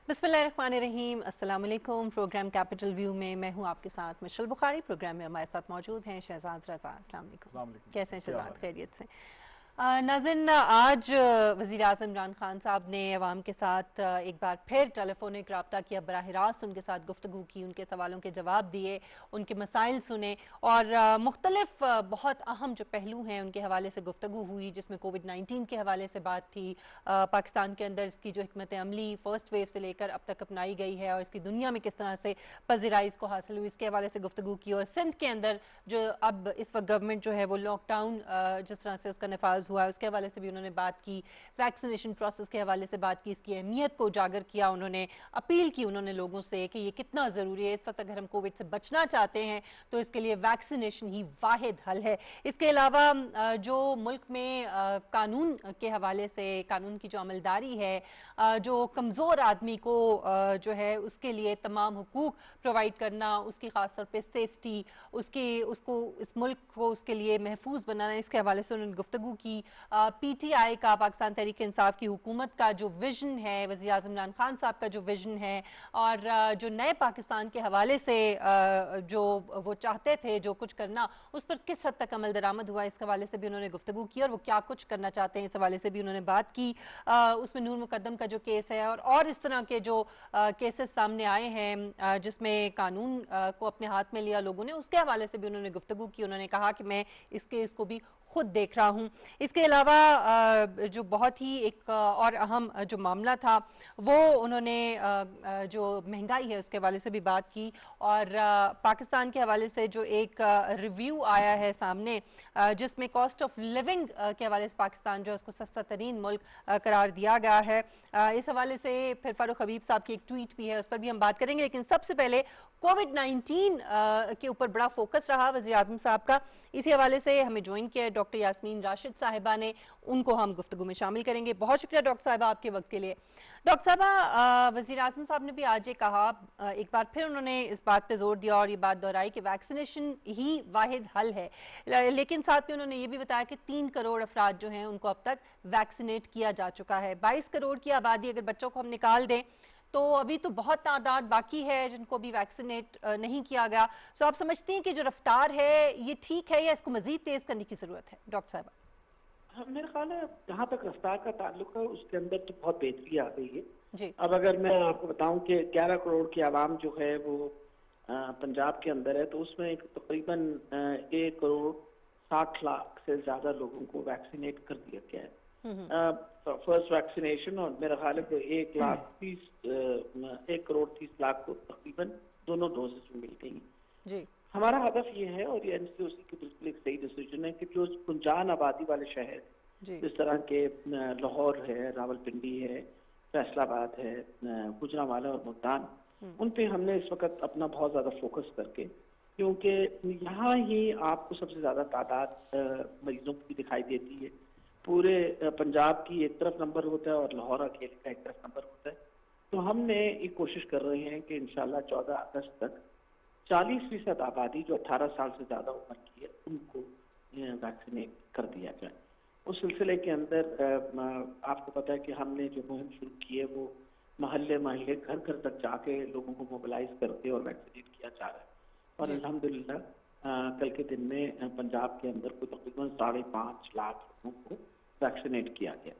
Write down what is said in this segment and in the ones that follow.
बिस्मिल्लाहिर्रहमानिर्रहीम, अस्सलाम वालेकुम। प्रोग्राम कैपिटल व्यू में मैं हूं आपके साथ मिशल बुखारी। प्रोग्राम में हमारे साथ मौजूद हैं शहजाद रज़ा। अस्सलाम वालेकुम। अस्सलाम वालेकुम। कैसे हैं क्या शहजाद? हाल है? खैरियत से? नाज़रीन, आज वज़ीर आज़म इमरान खान साहब ने अवाम के साथ एक बार फिर टेलीफोनिक रब्ता किया, बराह रास्त उनके साथ गुफ्तगू की, उनके सवालों के जवाब दिए, उनके मसाइल सुने और मुख्तलिफ बहुत अहम जो पहलू हैं उनके हवाले से गुफ्तगू हुई, जिसमें कोविड-19 के हवाले से बात थी, पाकिस्तान के अंदर इसकी जो हिकमत अमली फर्स्ट वेव से लेकर अब तक अपनाई गई है और इसकी दुनिया में किस तरह से पज़िराई इसको हासिल हुई, इसके हवाले से गुफ्तगू की। और सिंध के अंदर जो अब इस वक्त गवर्नमेंट जो है वो लॉकडाउन जिस तरह से उसका नफाज हुआ है उसके हवाले से भी उन्होंने बात की। वैक्सीनेशन प्रोसेस के हवाले से बात की, इसकी अहमियत को उजागर किया। उन्होंने अपील की उन्होंने लोगों से कि ये कितना ज़रूरी है इस वक्त, अगर हम कोविड से बचना चाहते हैं तो इसके लिए वैक्सीनेशन ही वाहिद हल है। इसके अलावा जो मुल्क में कानून के हवाले से, कानून की जो अमलदारी है, जो कमज़ोर आदमी को जो है उसके लिए तमाम हुकूक प्रोवाइड करना, उसकी ख़ास तौर पर सेफ्टी, उसको इस मुल्क को उसके लिए महफूज बनाना, इसके हवाले से उन्होंने गुफ्तगू की। PTI का, पाकिस्तान तहरीक इंसाफ की हुकूमत का जो विजन है, वज़ीर आज़म इमरान खान साहब का जो विजन है और जो नए पाकिस्तान के हवाले से जो वो चाहते थे जो कुछ करना, उस पर किस हद तक अमल दरामद हुआ, इस हवाले से भी उन्होंने गुफ्तगू की और वो क्या कुछ करना चाहते हैं इस हवाले से भी उन्होंने बात की। उसमें नूर मुकद्दम का जो केस है और इस तरह के जो केसेस सामने आए हैं जिसमें कानून को अपने हाथ में लिया लोगों ने, उसके हवाले से भी उन्होंने गुफ्तगू की। उन्होंने कहा कि मैं इस केस को भी खुद देख रहा हूँ। इसके अलावा जो बहुत ही एक और अहम जो मामला था वो उन्होंने जो महंगाई है उसके हवाले से भी बात की और पाकिस्तान के हवाले से जो एक रिव्यू आया है सामने जिसमें कॉस्ट ऑफ लिविंग के हवाले से पाकिस्तान जो है उसको सस्ता तरीन मुल्क करार दिया गया है। इस हवाले से फिर फारूक हबीब साहब की एक ट्वीट भी है, उस पर भी हम बात करेंगे। लेकिन सबसे पहले कोविड-19 के ऊपर बड़ा फोकस रहा वज़ीर आज़म साहब का। इसी हवाले से हमें ज्वाइन किया डॉक्टर यास्मीन राशिद साहिबा ने, उनको हम गुफ्तगू में शामिल करेंगे। बहुत शुक्रिया डॉक्टर साहिबा आपके वक्त के लिए। डॉक्टर साहिबा, वज़ीर आज़म साहब ने भी आज ये कहा, एक बार फिर उन्होंने इस बात पे जोर दिया और ये बात दोहराई कि वैक्सीनेशन ही वाहिद हल है। लेकिन साथ में उन्होंने ये भी बताया कि 3 करोड़ अफराद जो हैं उनको अब तक वैक्सीनेट किया जा चुका है। 22 करोड़ की आबादी अगर बच्चों को हम निकाल दें तो अभी तो बहुत तादाद बाकी है जिनको भी वैक्सीनेट नहीं किया गया। सो आप समझती हैं कि जो रफ्तार है ये ठीक है या इसको मजीद तेज करने की जरूरत है? डॉक्टर साहब। हाँ, मेरा ख्याल है जहाँ तक रफ्तार का ताल्लुक है उसके अंदर तो बहुत बेहतरी आ गई है। जी। अब अगर मैं आपको बताऊं कि 11 करोड़ की आवाम जो है वो पंजाब के अंदर है, तो उसमें एक तकरीबन 1 करोड़ 60 लाख से ज्यादा लोगों को वैक्सीनेट कर दिया गया है फर्स्ट वैक्सीनेशन। और मेरा ख्याल है कि 1 करोड़ 30 लाख को तकरीबन दोनों डोजेस मिल गई। जी। हमारा हदफ ये है और ये एनसीओसी की बिल्कुल एक सही डिसीजन है कि जो कुंजान आबादी वाले शहर जिस तरह के लाहौर है, रावलपिंडी है, फैसलाबाद है, गुजरांवाला और मुल्तान, उन पे हमने इस वक्त अपना बहुत ज्यादा फोकस करके, क्योंकि यहाँ ही आपको सबसे ज्यादा तादाद मरीजों की दिखाई देती है। पूरे पंजाब की एक तरफ नंबर होता है और लाहौर अकेले का एक तरफ नंबर होता है। तो हमने ये कोशिश कर रहे हैं कि इंशाल्लाह 14 अगस्त तक 40% आबादी जो 18 साल से ज्यादा उम्र की है उनको वैक्सीनेट कर दिया जाए। उस सिलसिले के अंदर आपको पता है कि हमने जो मुहिम शुरू की है वो महल्ले महल्ले घर घर तक जाके लोगों को मोबिलाइज करके और वैक्सीनेट किया जा रहा है। और अल्हम्दुलिल्लाह कल के दिन में पंजाब के अंदर को तकरीबन 5.5 लाख लोगों को वैक्सीनेट किया गया।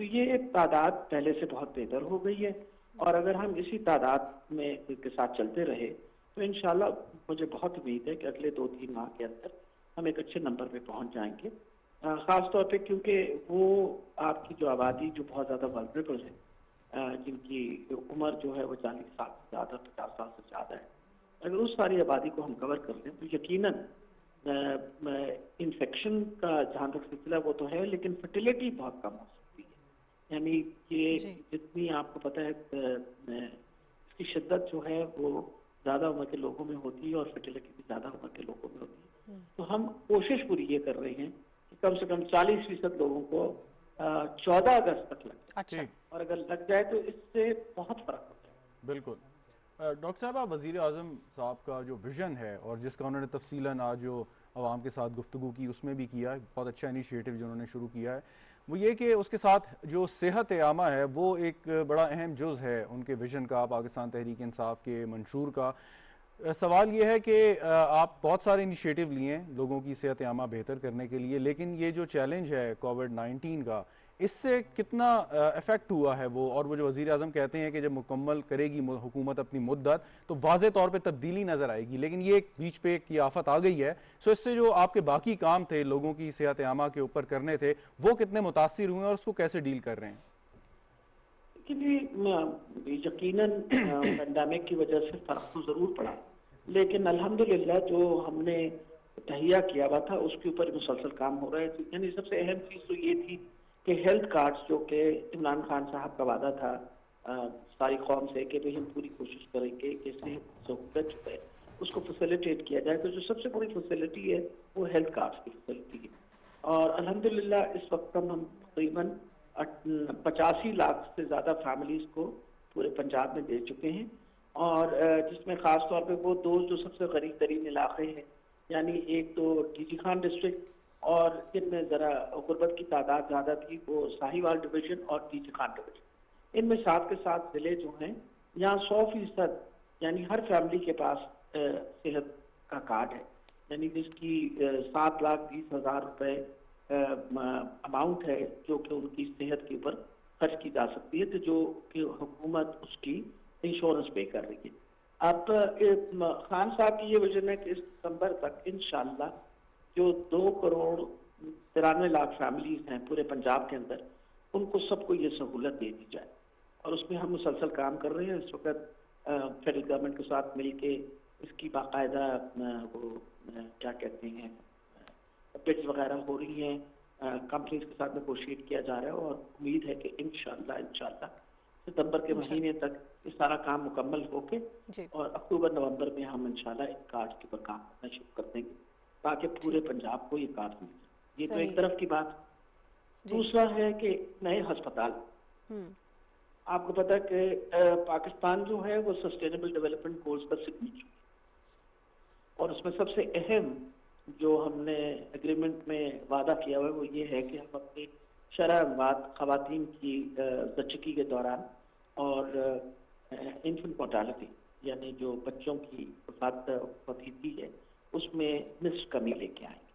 तो ये तादाद पहले से बहुत बेहतर हो गई है और अगर हम इसी तादाद में के साथ चलते रहे तो इंशाल्लाह मुझे बहुत उम्मीद है कि अगले 2-3 माह के अंदर हम एक अच्छे नंबर पे पहुंच जाएंगे। खास तौर पे क्योंकि वो आपकी जो आबादी जो बहुत ज्यादा वल्नरेबल है, जिनकी उम्र जो है वो 40 साल से ज्यादा, 50 साल से ज्यादा है, अगर उस सारी आबादी को हम कवर कर लें तो यकीनन इन्फेक्शन का जहाँ तक सिलसिला वो तो है, लेकिन फर्टिलिटी बहुत कम हो सकती है। यानी कि जितनी आपको पता है इसकी शिद्दत जो है वो ज्यादा उम्र के लोगों में होती है और फर्टिलिटी भी ज्यादा उम्र के लोगों में होती है। तो हम कोशिश पूरी ये कर रहे हैं कि कम से कम 40% लोगों को 14 अगस्त तक लग जाए। अच्छा। और अगर लग जाए तो इससे बहुत फर्क होता है। बिल्कुल। डॉक्टर साहब, वज़ीर आज़म साहब का जो विज़न है और जिसका उन्होंने तफसीलन आज जो आवाम के साथ गुफ्तगू की, उसमें भी किया। बहुत अच्छा इनिशिएटिव जो उन्होंने शुरू किया है वो ये कि उसके साथ जो सेहत आमा है वो एक बड़ा अहम जुज़ है उनके विजन का, पाकिस्तान तहरीक इंसाफ के मंशूर का। सवाल ये है कि आप बहुत सारे इनिशिएटिव लिए हैं लोगों की सेहत आमा बेहतर करने के लिए, लेकिन ये जो चैलेंज है कोविड-19 का, इससे कितना इफेक्ट हुआ है वो, और वो जो वज़ीर आज़म कहते हैं कि जब मुकम्मल करेगी हुकूमत अपनी मुद्दत तो वाज़े तौर पे तब्दीली नज़र आएगी, लेकिन ये एक बीच पे एक आफत आ गई है। सो इससे जो आपके बाकी काम थे लोगों की सेहत आमा के ऊपर करने थे, वो कितने मुतासिर हुए और उसको कैसे डील कर रहे हैं? यकीनन पेंडेमिक की वजह से फर्क तो जरूर पड़ा, लेकिन अल्हम्दुलिल्लाह जो हमने तहिया किया हुआ था उसके ऊपर मुसलसल काम हो रहा है। यानी सबसे अहम चीज तो ये थी कि हेल्थ कार्ड्स जो कि इमरान खान साहब का वादा था सारी कौम से कि भाई हम पूरी कोशिश करेंगे कि सेहत सहूलत जो है उसको फैसिलिटेट किया जाए, तो जो सबसे बड़ी फैसिलिटी है वो हेल्थ कार्ड्स की फैसिलिटी है। और अल्हम्दुलिल्लाह इस वक्त हम तकरीबन 85 लाख से ज्यादा फैमिलीज को पूरे पंजाब में दे चुके हैं, और जिसमें खास तौर पे वो दो जो सबसे गरीब तरीन इलाके हैं, यानी एक तो टीजी खान डिस्ट्रिक्ट और जिनमें जरा गुर्बत की तादाद ज्यादा थी वो साहिवाल डिवीजन और टीजी खान डिवीजन। इनमें साथ के साथ जिले जो हैं यहाँ 100% यानी हर फैमिली के पास सेहत का कार्ड है, यानी जिसकी 7,20,000 रुपए अमाउंट है जो कि उनकी सेहत के ऊपर खर्च की जा सकती है, तो जो कि हुकूमत उसकी इंश्योरेंस पे कर रही है। अब खान साहब की ये विजन है कि इस दिसंबर तक इंशाल्लाह जो 2,93,00,000 फैमिलीज हैं पूरे पंजाब के अंदर, उनको सबको ये सहूलत दे दी जाए, और उसमें हम मुसलसल काम कर रहे हैं। इस वक्त फेडरल गवर्नमेंट के साथ मिलके इसकी बाकायदा वो क्या कहते हैं बिड्स वगैरह हो रही हैं, कंपनीज के साथ नेगोशिएट किया जा रहा है, और उम्मीद है कि इंशाल्लाह सितंबर के महीने तक ये सारा काम मुकम्मल होके और अक्टूबर नवंबर में हम इंशाल्लाह इन कार्ड के ऊपर काम करना शुरू कर देंगे ताकि पूरे पंजाब को ये कार्ड मिल जाए। ये तो एक तरफ की बात। दूसरा है कि नए अस्पताल, आपको पता है कि पाकिस्तान जो है वो सस्टेनेबल डेवलपमेंट गोल्स का सिग्नेचर, और उसमें सबसे अहम जो हमने एग्रीमेंट में वादा किया हुआ है वो ये है कि हम अपनी शरह खवातीन की ज़चगी के दौरान और इन्फेंट मोर्टालिटी यानी जो बच्चों की वफाती है उसमें निस्फ कमी लेके आएंगे।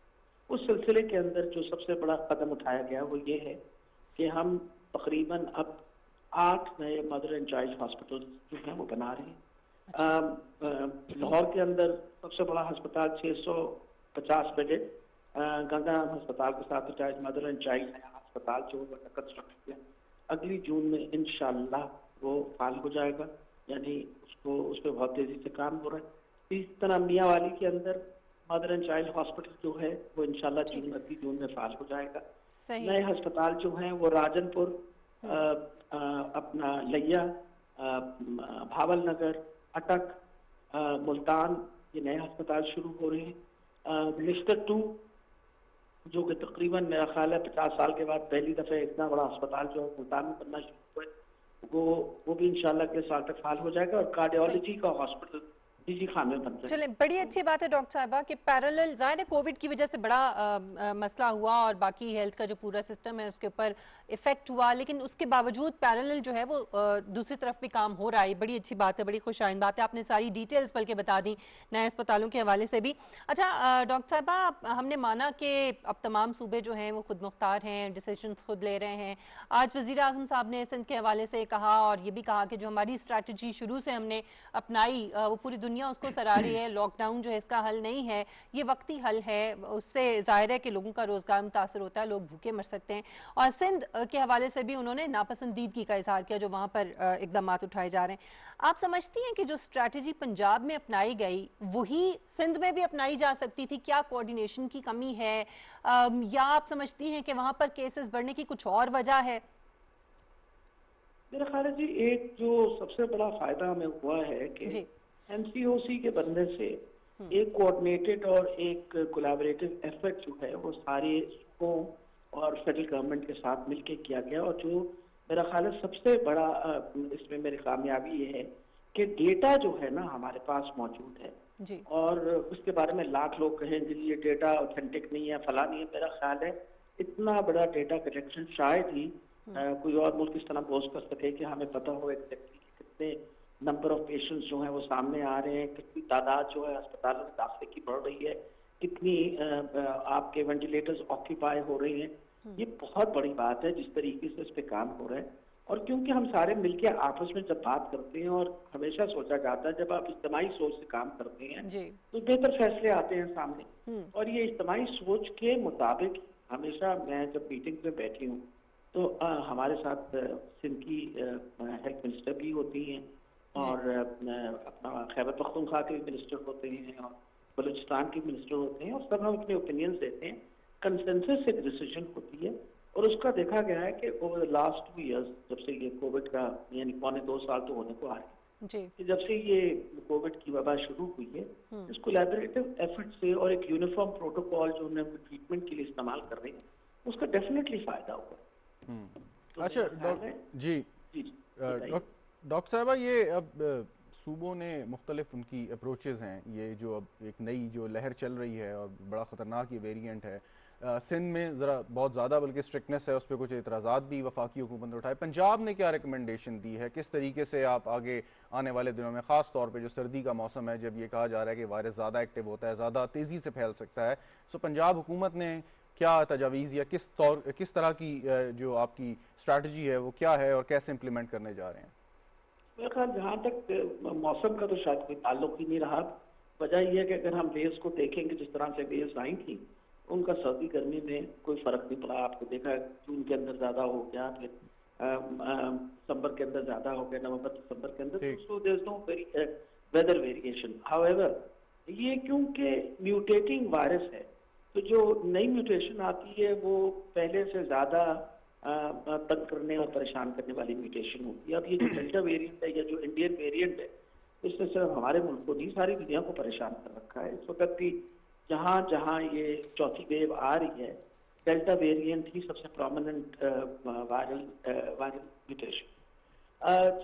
उस सिलसिले के अंदर जो सबसे बड़ा कदम उठाया गया वो ये है कि हम तकरीबन अब 8 नए मदर एंड चाइल्ड हॉस्पिटल जो हैं वो बना रहे हैं। लाहौर के अंदर सबसे बड़ा अस्पताल 650 बेडेड गंगाराम अस्पताल के साथ अटैच मदर एंड चाइल्ड अस्पताल जो कंस्ट्रक्ट किया, अगली जून में इंशाल्लाह वो फाल हो जाएगा, यानी उसको उस पर बहुत तेजी से काम हो रहा है। इस तरह मियाँवाली के अंदर मदर एंड चाइल्ड हॉस्पिटल जो है वो इंशाल्लाह अगली जून में फाल हो जाएगा। नए अस्पताल जो हैं वो राजनपुर, अपना लिया, भावल नगर, अटक, मुल्तान, ये नए अस्पताल शुरू हो रहे हैं। मिस्टर 2 जो कि तकरीबन मेरा ख्याल है 50 साल के बाद पहली दफे इतना बड़ा अस्पताल जो मुल्तान में बनना शुरू हुआ है, वो भी इंशाल्लाह के साल तक फाल हो जाएगा, और कार्डियोलॉजी का हॉस्पिटल टीजी खान में बनता है। चलें, बड़ी अच्छी बात है डॉक्टर साहिबा कि पैरेलल, ज़ाहिर है कोविड की वजह से बड़ा मसला हुआ और बाकी हेल्थ का जो पूरा सिस्टम है उसके ऊपर इफेक्ट हुआ, लेकिन उसके बावजूद पैरेलल जो है वो दूसरी तरफ भी काम हो रहा है। बड़ी अच्छी बात है, बड़ी खुशाइन बात है। आपने सारी डिटेल्स बल्कि बता दी नए अस्पतालों के हवाले से भी। अच्छा डॉक्टर साहिबा, हमने माना कि अब तमाम सूबे जो हैं वो खुद मुख्तार हैं, डिसीजन खुद ले रहे हैं। आज वज़ीर आज़म साहब ने सिंध के हवाले से कहा और ये भी कहा कि जो हमारी स्ट्रैटेजी शुरू से हमने अपनाई वो पूरी दुनिया उसको सराह रही है। लॉकडाउन जो है इसका हल नहीं है, ये वक्ती हल है, उससे जाहिर है कि लोगों का रोजगार मुतासर होता है, लोग भूखे मर सकते हैं। और सिंध के हवाले से भी उन्होंने नापसंदीदगी का इजहार किया जो वहाँ पर इकदाम उठाए जा रहे हैं। आप समझती हैं कि जो स्ट्रैटेजी पंजाब में अपनाई गई वही सिंध में भी अपनाई जा सकती थी? क्या कोऑर्डिनेशन की कमी है, या आप समझती हैं कि वहाँ पर केसेस बढ़ने की कुछ और वजह है? मेरा ख्याल है जी, एक जो सबसे बड़ा फायदा हमें हुआ है कि एमसीओसी के बनने से एक कोऑर्डिनेटेड और एक कोलैबोरेटिव एफर्ट जो है वो सारे सूबों और फेडरल गवर्नमेंट के साथ मिलकर किया गया, और जो मेरा ख्याल है सबसे बड़ा इसमें मेरी कामयाबी ये है कि डेटा जो है ना हमारे पास मौजूद है, जी। और उसके बारे में लाख लोग कहेंगे ये डेटा ऑथेंटिक नहीं है, फला नहीं है। मेरा ख्याल है इतना बड़ा डेटा कलेक्शन शायद ही कोई और मुल्क इस तरह बोस्ट कर सके कि हमें पता हो एग्जैक्टली कितने नंबर ऑफ पेशेंट्स जो हैं वो सामने आ रहे हैं, कितनी तादाद जो है अस्पतालों में दाखिले की बढ़ रही है, कितनी आपके वेंटिलेटर्स ऑक्यूपाई हो रहे हैं। ये बहुत बड़ी बात है जिस तरीके से इस पे काम हो रहा है। और क्योंकि हम सारे मिलके आपस में जब बात करते हैं, और हमेशा सोचा जाता है जब आप इज्तिमाई सोच से काम करते हैं तो बेहतर फैसले आते हैं सामने। और ये इज्तिमाई सोच के मुताबिक हमेशा मैं जब मीटिंग में बैठी हूँ तो हमारे साथ सिंध की हेल्थ मिनिस्टर भी होती हैं, और अपना खैबर पख्तूनख्वा के मिनिस्टर होते हैं, और बलूचिस्तान के मिनिस्टर होते हैं, और सब हम अपने ओपिनियंस देते हैं। कंसेंसस एक डिसीजन होती है, और उसका देखा गया है कि ओवर द लास्ट 2 इयर्स, जब से ये कोविड का यानी 1.25 साल तो होने को आ रहे हैं, कि जब से ये कोविड की वबा शुरू हुई है, इस कोलैबोरेटिव एफर्ट से और एक यूनिफॉर्म प्रोटोकॉल जो हम ट्रीटमेंट के लिए इस्तेमाल कर रहे हैं, उसका डेफिनेटली फायदा हुआ। तो अच्छा जी डॉक्टर साहबा, ये अब सूबों ने मुख्तलिफ उनकी अप्रोचेज़ हैं, ये जो अब एक नई जो लहर चल रही है और बड़ा ख़तरनाक ये वेरिएंट है, सिंध में ज़रा बहुत ज़्यादा बल्कि स्ट्रिक्टनेस है, उस पर कुछ एतराज़ात भी वफाकी हुकूमत ने उठाए। पंजाब ने क्या रिकमेंडेशन दी है, किस तरीके से आप आगे आने वाले दिनों में, ख़ास तौर पे जो सर्दी का मौसम है, जब ये कहा जा रहा है कि वायरस ज़्यादा एक्टिव होता है, ज़्यादा तेज़ी से फैल सकता है, सो पंजाब हुकूमत ने क्या तजावीज़ या किस तरह की जो आपकी स्ट्रैटेजी है वो क्या है और कैसे इम्प्लीमेंट करने जा रहे हैं? मेरे ख्याल जहाँ तक मौसम का तो शायद कोई ताल्लुक ही नहीं रहा। वजह यह है कि अगर हम वेव्स को देखेंगे, जिस तरह से वेव्स आई थी, उनका सर्दी गर्मी में कोई फर्क नहीं पड़ा। आपको देखा जून के अंदर ज्यादा हो गया, फिर दिसंबर के अंदर ज्यादा हो गया, नवंबर दिसंबर के अंदर, so there is no weather variation. However ये क्योंकि म्यूटेटिंग वायरस है, तो जो नई म्यूटेशन आती है वो पहले से ज्यादा तंग करने और परेशान करने वाली म्यूटेशन होती है। अब ये जो डेल्टा वेरिएंट है या जो इंडियन वेरिएंट है, इसने सिर्फ हमारे मुल्क को नहीं, सारी दुनिया को परेशान कर रखा है। इस वक्त भी जहाँ जहाँ ये चौथी वेव आ रही है, डेल्टा वेरिएंट ही सबसे प्रोमिनेंट वायरल म्यूटेशन।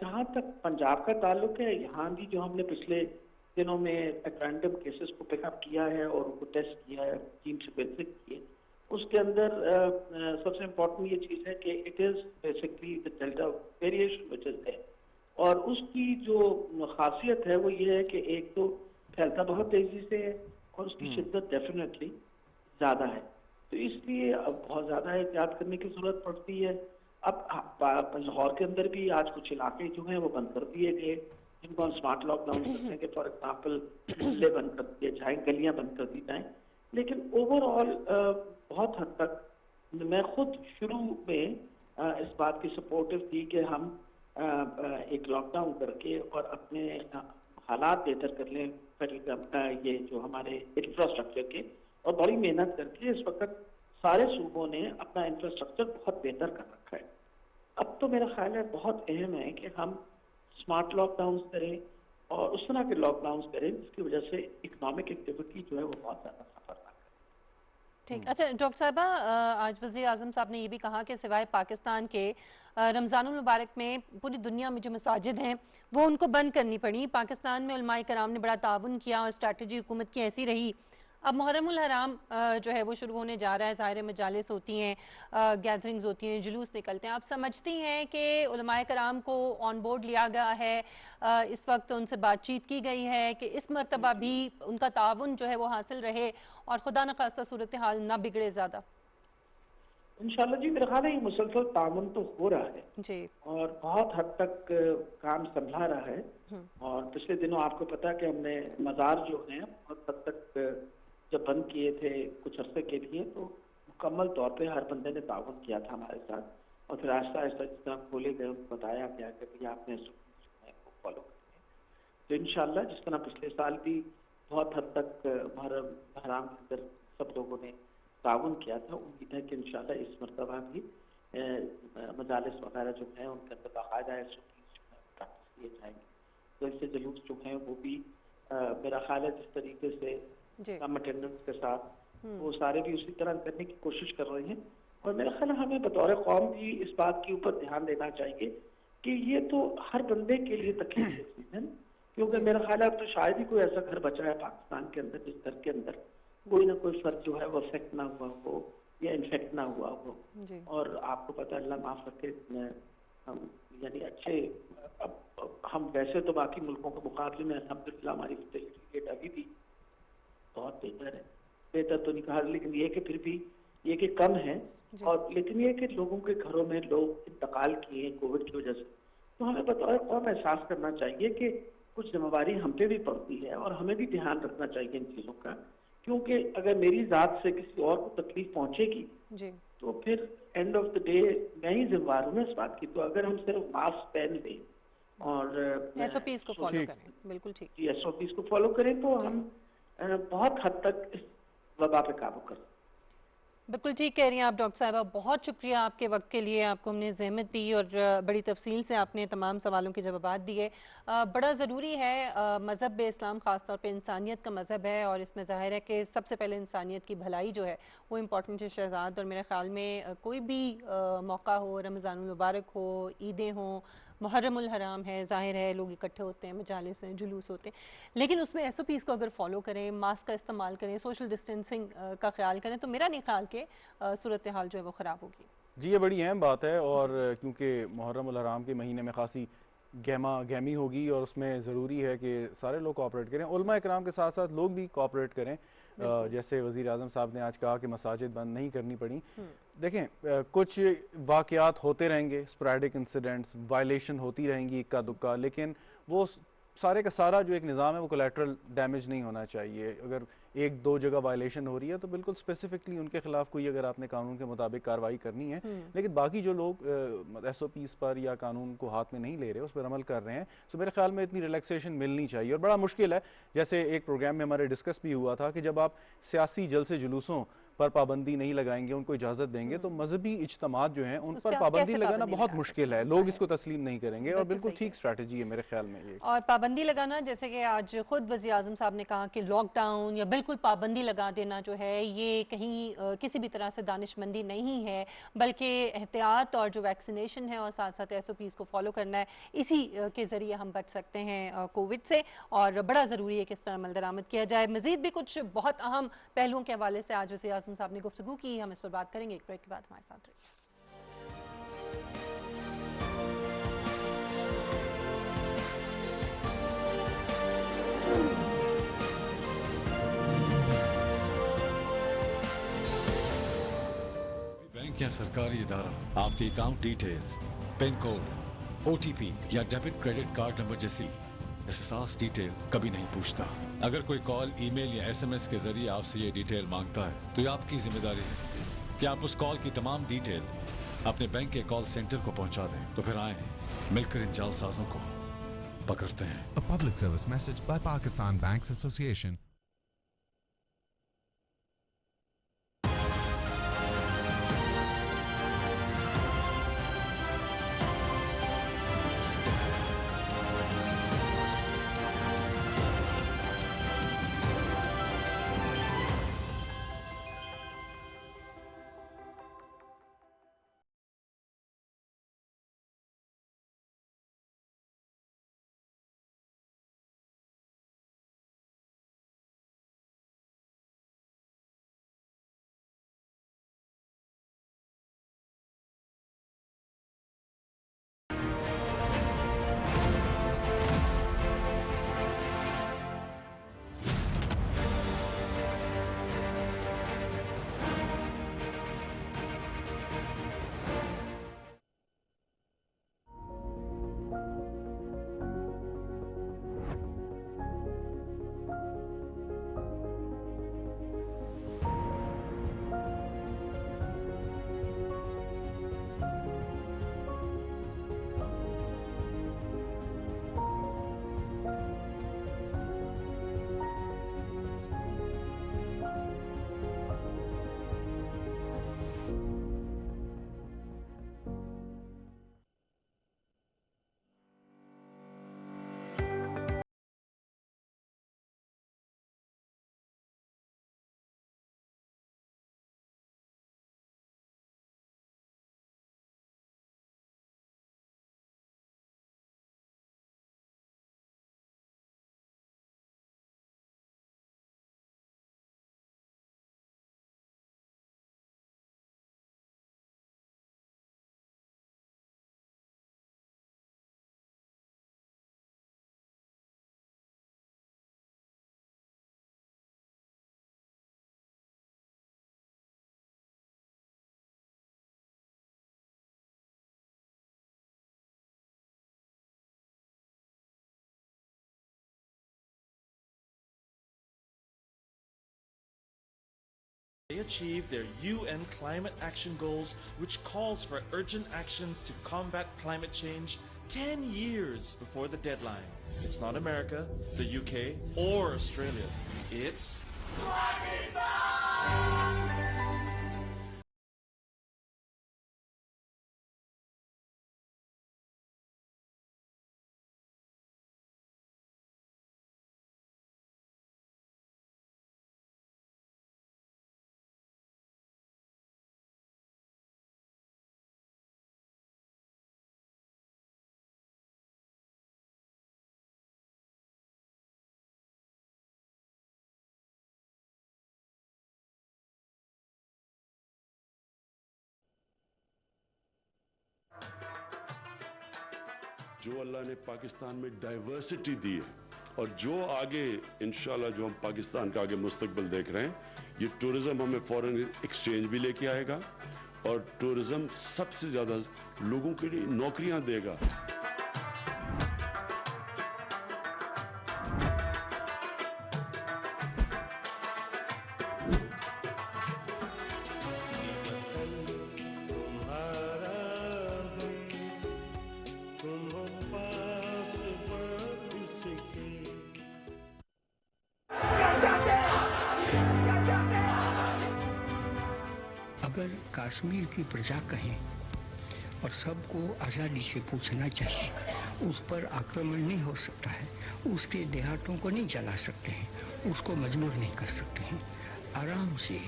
जहाँ तक पंजाब का ताल्लुक है, यहाँ भी जो हमने पिछले दिनों में रैंडम केसेस को पिकअप किया है और उनको टेस्ट किया है, जीन सीक्वेंसिंग किए, उसके अंदर सबसे इम्पोर्टेंट ये चीज़ है कि it is basically the delta variation which is there. और उसकी जो खासियत है वो ये है कि एक तो फैलता बहुत तेजी से है और उसकी शिद्दत डेफिनेटली ज़्यादा है, तो इसलिए अब बहुत ज़्यादा एहतियात करने की ज़रूरत पड़ती है। अब लाहौर के अंदर भी आज कुछ इलाके जो हैं वो बंद कर दिए गए, जिनको हम स्मार्ट लॉकडाउन करते हैं कि फॉर एग्जाम्पल मोहल्ले बंद कर दिए जाएँ, गलियाँ बंद कर दी जाएँ। लेकिन ओवरऑल बहुत हद तक मैं खुद शुरू में इस बात की सपोर्टिव थी कि हम एक लॉकडाउन करके और अपने हालात बेहतर कर लें, ये जो हमारे इंफ्रास्ट्रक्चर के, और बड़ी मेहनत करके इस वक्त सारे सूबों ने अपना इंफ्रास्ट्रक्चर बहुत बेहतर कर रखा है। अब तो मेरा ख्याल है बहुत अहम है कि हम स्मार्ट लॉकडाउन करें और उस तरह के लॉकडाउन करें जिसकी वजह से इकोनॉमिक एक्टिविटी जो है वो बहुत ज़्यादा सफर ना करे। ठीक। अच्छा डॉक्टर साहबा, आज वज़ीर आज़म साहब ने ये भी कहा कि सिवाय पाकिस्तान के रमज़ानुल मुबारक में पूरी दुनिया में जो मसाजिद हैं वो उनको बंद करनी पड़ी। पाकिस्तान में उलमाए कराम ने बड़ा ताउन किया और स्ट्रैटेजी हुकूमत की ऐसी रही। अब मुहर्रमुल हराम जो है वो शुरू होने जा रहा है, ज़ाहिर मजालिस होती हैं, गैदरिंग्स होती हैं, जुलूस निकलते हैं। आप समझती हैं कि उलमाए कराम को ऑन बोर्ड लिया गया है, इस वक्त उनसे बातचीत की गई है कि इस मरतबा भी उनका ताउन जो है वो हासिल रहे और खुदा न खास्ता सूरत हाल ना बिगड़े ज़्यादा? इंशाल्लाह जी, मेरा ख्याल है ये मुसलसल तामुन तो हो रहा है जी, और बहुत हद तक काम संभला रहा है। और पिछले दिनों आपको पता है कि हमने मज़ार जो हैं बहुत हद तक जब बंद किए थे कुछ अरसे के लिए, तो मुकम्मल तौर पे हर बंदे ने ताउन किया था हमारे साथ, और फिर आहिस्ता आहिस्ता जिस तरह खोले गए उनको बताया गया कि भैया आपने फॉलो करना है। तो इंशाल्लाह जिस तरह पिछले साल भी बहुत हद तक मुहर्रम हराम के अंदर सब लोगों ने ताउन किया था, उम्मीद है कि इंशाल्लाह इस मरतबा भी मजालिस वगैरह जो है उनके अंदर बाकायदा प्रैक्टिस किए जाएंगे, तो इससे जुलूस जो है वो भी मेरा ख्याल है जिस तरीके से कम अटेंडेंस के साथ वो सारे भी उसी तरह करने की कोशिश कर रहे हैं। और मेरा ख्याल है हमें बतौर कौम भी इस बात के ऊपर ध्यान देना चाहिए कि ये तो हर बंदे के लिए तकलीफ है, क्योंकि मेरा ख्याल है अब तो शायद ही कोई ऐसा घर बचा है पाकिस्तान के अंदर जिस घर के अंदर कोई ना कोई फर्द जो है वो अफेक्ट ना हुआ हो या इन्फेक्ट ना हुआ हो। और आपको पता है, अल्लाह माफ रखे, हम यानी अच्छे, अब हम वैसे तो बाकी मुल्कों के मुकाबले में अल्हम्दुलिल्लाह हमारी फर्टिलिटी रेट अभी भी बहुत बेहतर है, बेहतर तो नहीं कहा, लेकिन ये कि फिर भी ये कि कम है। और लेकिन ये कि लोगों के घरों में लोग इंतकाल किए कोविड की वजह से, तो हमें बतौर कौम एहसास करना चाहिए कि कुछ जिम्मेवारी हम पे भी पड़ती है और हमें भी ध्यान रखना चाहिए इन चीज़ों का, क्योंकि अगर मेरी ज़ात से किसी और को तकलीफ पहुंचेगी तो फिर एंड ऑफ द डे मैं ही जिम्मेवार हूँ ना इस बात की। तो अगर हम सिर्फ मास्क पहन लें और एसओपीज को फॉलो करें, बिल्कुल ठीक, एसओपीज को फॉलो करें तो हम बहुत हद तक इस वबा पे काबू कर। बिल्कुल ठीक कह रही हैं आप डॉक्टर साहिबा, बहुत शुक्रिया आपके वक्त के लिए, आपको हमने ज़हमत दी और बड़ी तफसील से आपने तमाम सवालों के जवाब दिए। बड़ा ज़रूरी है, मज़हब इस्लाम ख़ास तौर पे इंसानियत का मज़हब है और इसमें ज़ाहिर है कि सबसे पहले इंसानियत की भलाई जो है वो इम्पॉर्टेंट है शहजाद। और मेरे ख्याल में कोई भी मौका हो, रमज़ानुल मुबारक हो, ईदें हों, मुहर्रमुल हराम है, ज़ाहिर है लोग इकट्ठे होते हैं, मजालिस हैं, जुलूस होते हैं, लेकिन उसमें एसओपीज़ को अगर फॉलो करें, मास्क का इस्तेमाल करें, सोशल डिस्टेंसिंग का ख्याल करें, तो मेरा नहीं ख्याल के सूरत हाल जो है वो ख़राब होगी। जी, ये बड़ी अहम बात है। और क्योंकि मुहर्रम हराम के महीने में खासी गहमी होगी और उसमें ज़रूरी है कि सारे लोग कोऑपरेट करें, उलमा इकराम के साथ साथ लोग भी कोऑपरेट करें। जैसे वज़ीर आज़म साहब ने आज कहा कि मसाजिद बंद नहीं करनी पड़ी। देखें, कुछ वाक़यात होते रहेंगे, स्पोरेडिक इंसिडेंट्स, वायलेशन होती रहेंगी इक्का दुक्का, लेकिन वो सारे का सारा जो एक निज़ाम है वो कोलैटरल डैमेज नहीं होना चाहिए। अगर एक दो जगह वायलेशन हो रही है तो बिल्कुल स्पेसिफिकली उनके खिलाफ कोई, अगर आपने कानून के मुताबिक कार्रवाई करनी है, लेकिन बाकी जो लोग एसओपीज़ पर या कानून को हाथ में नहीं ले रहे, उस पर अमल कर रहे हैं, तो मेरे ख्याल में इतनी रिलैक्सेशन मिलनी चाहिए। और बड़ा मुश्किल है, जैसे एक प्रोग्राम में हमारे डिस्कस भी हुआ था कि जब आप सियासी जलसे जुलूसों पर पाबंदी नहीं लगाएंगे, उनको इजाज़त देंगे, तो मजहबी इज्तिमात जो हैं उन पर पाबंदी लगाना बहुत मुश्किल है, लोग इसको तस्लीम नहीं करेंगे। और बिल्कुल ठीक स्ट्रैटेजी है मेरे ख्याल में ये। और पाबंदी लगाना, जैसे कि आज खुद वज़ीर आज़म साहब ने कहा कि लॉकडाउन या बिल्कुल पाबंदी लगा देना जो है ये कहीं किसी भी तरह से दानिशमंदी नहीं है, बल्कि एहतियात और जो वैक्सीनेशन है और साथ साथ एसओपीज़ को फॉलो करना है, इसी के ज़रिए हम बच सकते हैं कोविड से। और बड़ा ज़रूरी है कि इस पर अमल दरामद किया जाए। मज़ीद भी कुछ बहुत अहम पहलुओं के हवाले से आज वज़ीर आज़म साहब ने गुफ्तगू की, हम इस पर बात करेंगे एक ब्रेक के बाद। हमारे साथ रहिए। बैंक या सरकारी इदारा आपके account details, pin code, OTP या डेबिट क्रेडिट कार्ड नंबर जैसी एहसास डिटेल कभी नहीं पूछता। अगर कोई कॉल, ईमेल या एसएमएस के जरिए आपसे ये डिटेल मांगता है तो ये आपकी जिम्मेदारी है कि आप उस कॉल की तमाम डिटेल अपने बैंक के कॉल सेंटर को पहुंचा दें। तो फिर आए मिलकर इन जालसाजों को पकड़ते हैं। A public service message by Pakistan Banks Association. They achieved their UN climate action goals, which calls for urgent actions to combat climate change 10 years before the deadline. It's not America, the UK, or Australia. It's Pakistan! जो अल्लाह ने पाकिस्तान में diversity दी है और जो आगे इंशाल्लाह जो हम पाकिस्तान का आगे मुस्तकबिल देख रहे हैं, ये टूरिज्म हमें फॉरेन एक्सचेंज भी लेके आएगा और टूरिज्म सबसे ज़्यादा लोगों के लिए नौकरियां देगा। अगर कश्मीर की प्रजा कहें और सबको आज़ादी से पूछना चाहिए, उस पर आक्रमण नहीं हो सकता है, उसके देहातों को नहीं जला सकते हैं, उसको मजबूर नहीं कर सकते हैं। आराम से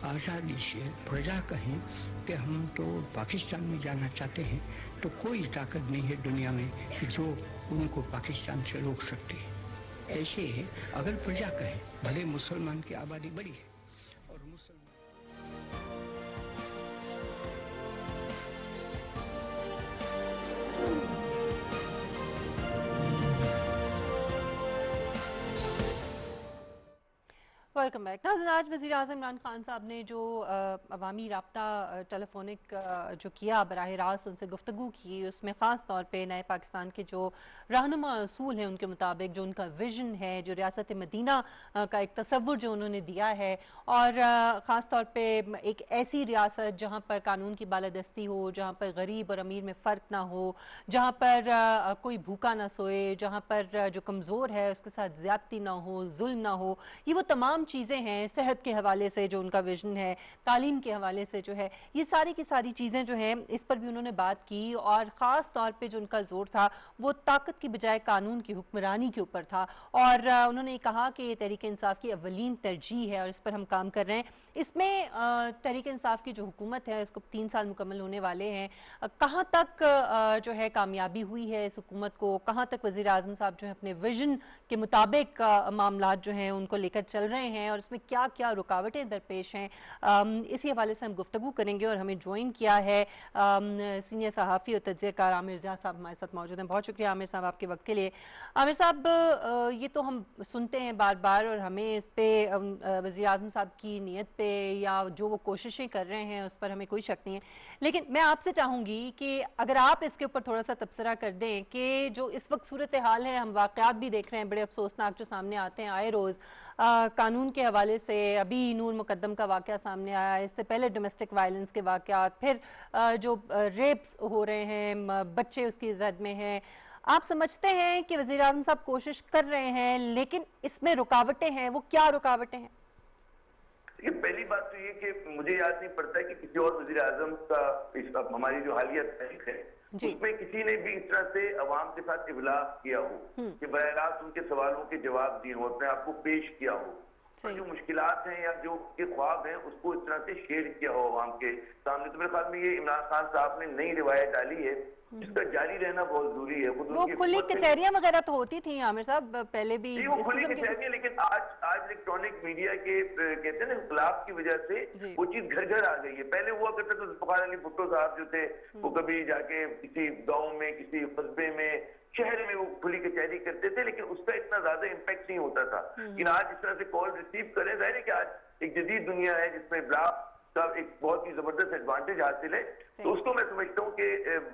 आज़ादी से प्रजा कहें कि हम तो पाकिस्तान में जाना चाहते हैं, तो कोई ताकत नहीं है दुनिया में कि जो उनको पाकिस्तान से रोक सकती है। ऐसे अगर प्रजा कहे, भले मुसलमान की आबादी बड़ी है और मुसलमान वेलकम बैक। नाज़रीन, आज वज़ीर-ए-आज़म इमरान खान साहब ने जो अवामी राब्ता टेलीफोनिक जो किया, बराह रास्त उनसे गुफ्तगू की, उसमें ख़ास तौर पे नए पाकिस्तान के जो रहनुमा असूल हैं उनके मुताबिक जो उनका विज़न है, जो रियासत मदीना का एक तसव्वुर जो उन्होंने दिया है, और ख़ास तौर पे एक ऐसी रियासत जहाँ पर कानून की बालादस्ती हो, जहाँ पर गरीब और अमीर में फ़र्क ना हो, जहाँ पर कोई भूखा ना सोए, जहाँ पर जो कमज़ोर है उसके साथ ज़्यादती ना हो, जुल्म ना हो, ये वो तमाम चीज़ें हैं। सेहत के हवाले से जो उनका विजन है, तालीम के हवाले से जो है, ये सारी की सारी चीज़ें जो हैं इस पर भी उन्होंने बात की, और ख़ास तौर पे जो उनका जोर था वो ताकत की बजाय कानून की हुक्मरानी के ऊपर था। और उन्होंने कहा कि ये तहरीक इंसाफ की अवलीन तरजीह है और इस पर हम काम कर रहे हैं। इसमें तहरीक इंसाफ की जो हुकूमत है, इसको 3 साल मुकम्मल होने वाले हैं, कहाँ तक जो है कामयाबी हुई है इस हुकूमत को, कहाँ तक वज़ीर आज़म साहब जो है अपने विजन के मुताबिक मामलात जो हैं उनको लेकर चल रहे हैं, और इसमें क्या क्या रुकावटें दरपेश हैं, इसी हवाले से हम गुफ्तगू करेंगे। और हमें ज्वाइन किया है सीनियर सहाफ़ी और तज्ज़ियाकार आमिर ज़िया साहब हमारे साथ मौजूद हैं। बहुत शुक्रिया आमिर साहब आपके वक्त के लिए। आमिर साहब, ये तो हम सुनते हैं बार बार, और हमें इस पर वज़ीर आज़म साहब की नीयत पे या जो वो कोशिशें कर रहे हैं उस पर हमें कोई शक नहीं है, लेकिन मैं आपसे चाहूँगी कि अगर आप इसके ऊपर थोड़ा सा तबसरा कर दें कि जो इस वक्त सूरत हाल है, हम वाक़यात भी देख रहे हैं बड़े अफसोसनाक जो सामने आते हैं आए रोज़, कानून के हवाले से अभी नूर मुकद्दम का वाक़या सामने आया, इससे पहले डोमेस्टिक वायलेंस के वाक़यात, फिर जो रेप्स हो रहे हैं, बच्चे उसकी ज़द में हैं। आप समझते हैं कि वज़ीर आज़म साहब कोशिश कर रहे हैं, लेकिन इसमें रुकावटें हैं, वो क्या रुकावटें हैं? ये पहली बात तो ये कि मुझे याद नहीं पड़ता है कि किसी और वज़ीर आज़म का हमारी जो हालिया तारीख है उसमें किसी ने भी इस तरह से अवाम के साथ इबलाग किया हो कि बराह रास्त उनके सवालों के जवाब दिए हो, अपने आपको पेश किया हो, और जो मुश्किलात हैं या जो के ख्वाब हैं उसको इस तरह से शेयर किया हो अवाम के सामने। तो मेरे ख्याल में ये इमरान खान साहब ने नई रिवायत डाली है जिसका जारी रहना बहुत जरूरी है। वो खुली कचहरियां वगैरह तो होती थी आमिर साहब पहले भी, वो खुली कचहरियां, लेकिन आज इलेक्ट्रॉनिक मीडिया के कहते हैं ना इनकलाब की वजह से वो चीज घर घर आ गई है। पहले हुआ करता था ज़ुल्फ़िकार अली भुट्टो साहब जो थे वो कभी जाके किसी गाँव में, किसी कस्बे में, शहर में वो खुली कचहरी करते थे, लेकिन उसका इतना ज्यादा इम्पैक्ट नहीं होता था। लेकिन आज इस तरह से कॉल रिसीव करें, जाहिर है कि आज एक जदीद दुनिया है जिसमें ब्लॉग का एक बहुत ही जबरदस्त एडवांटेज हासिल है, तो उसको मैं समझता हूँ कि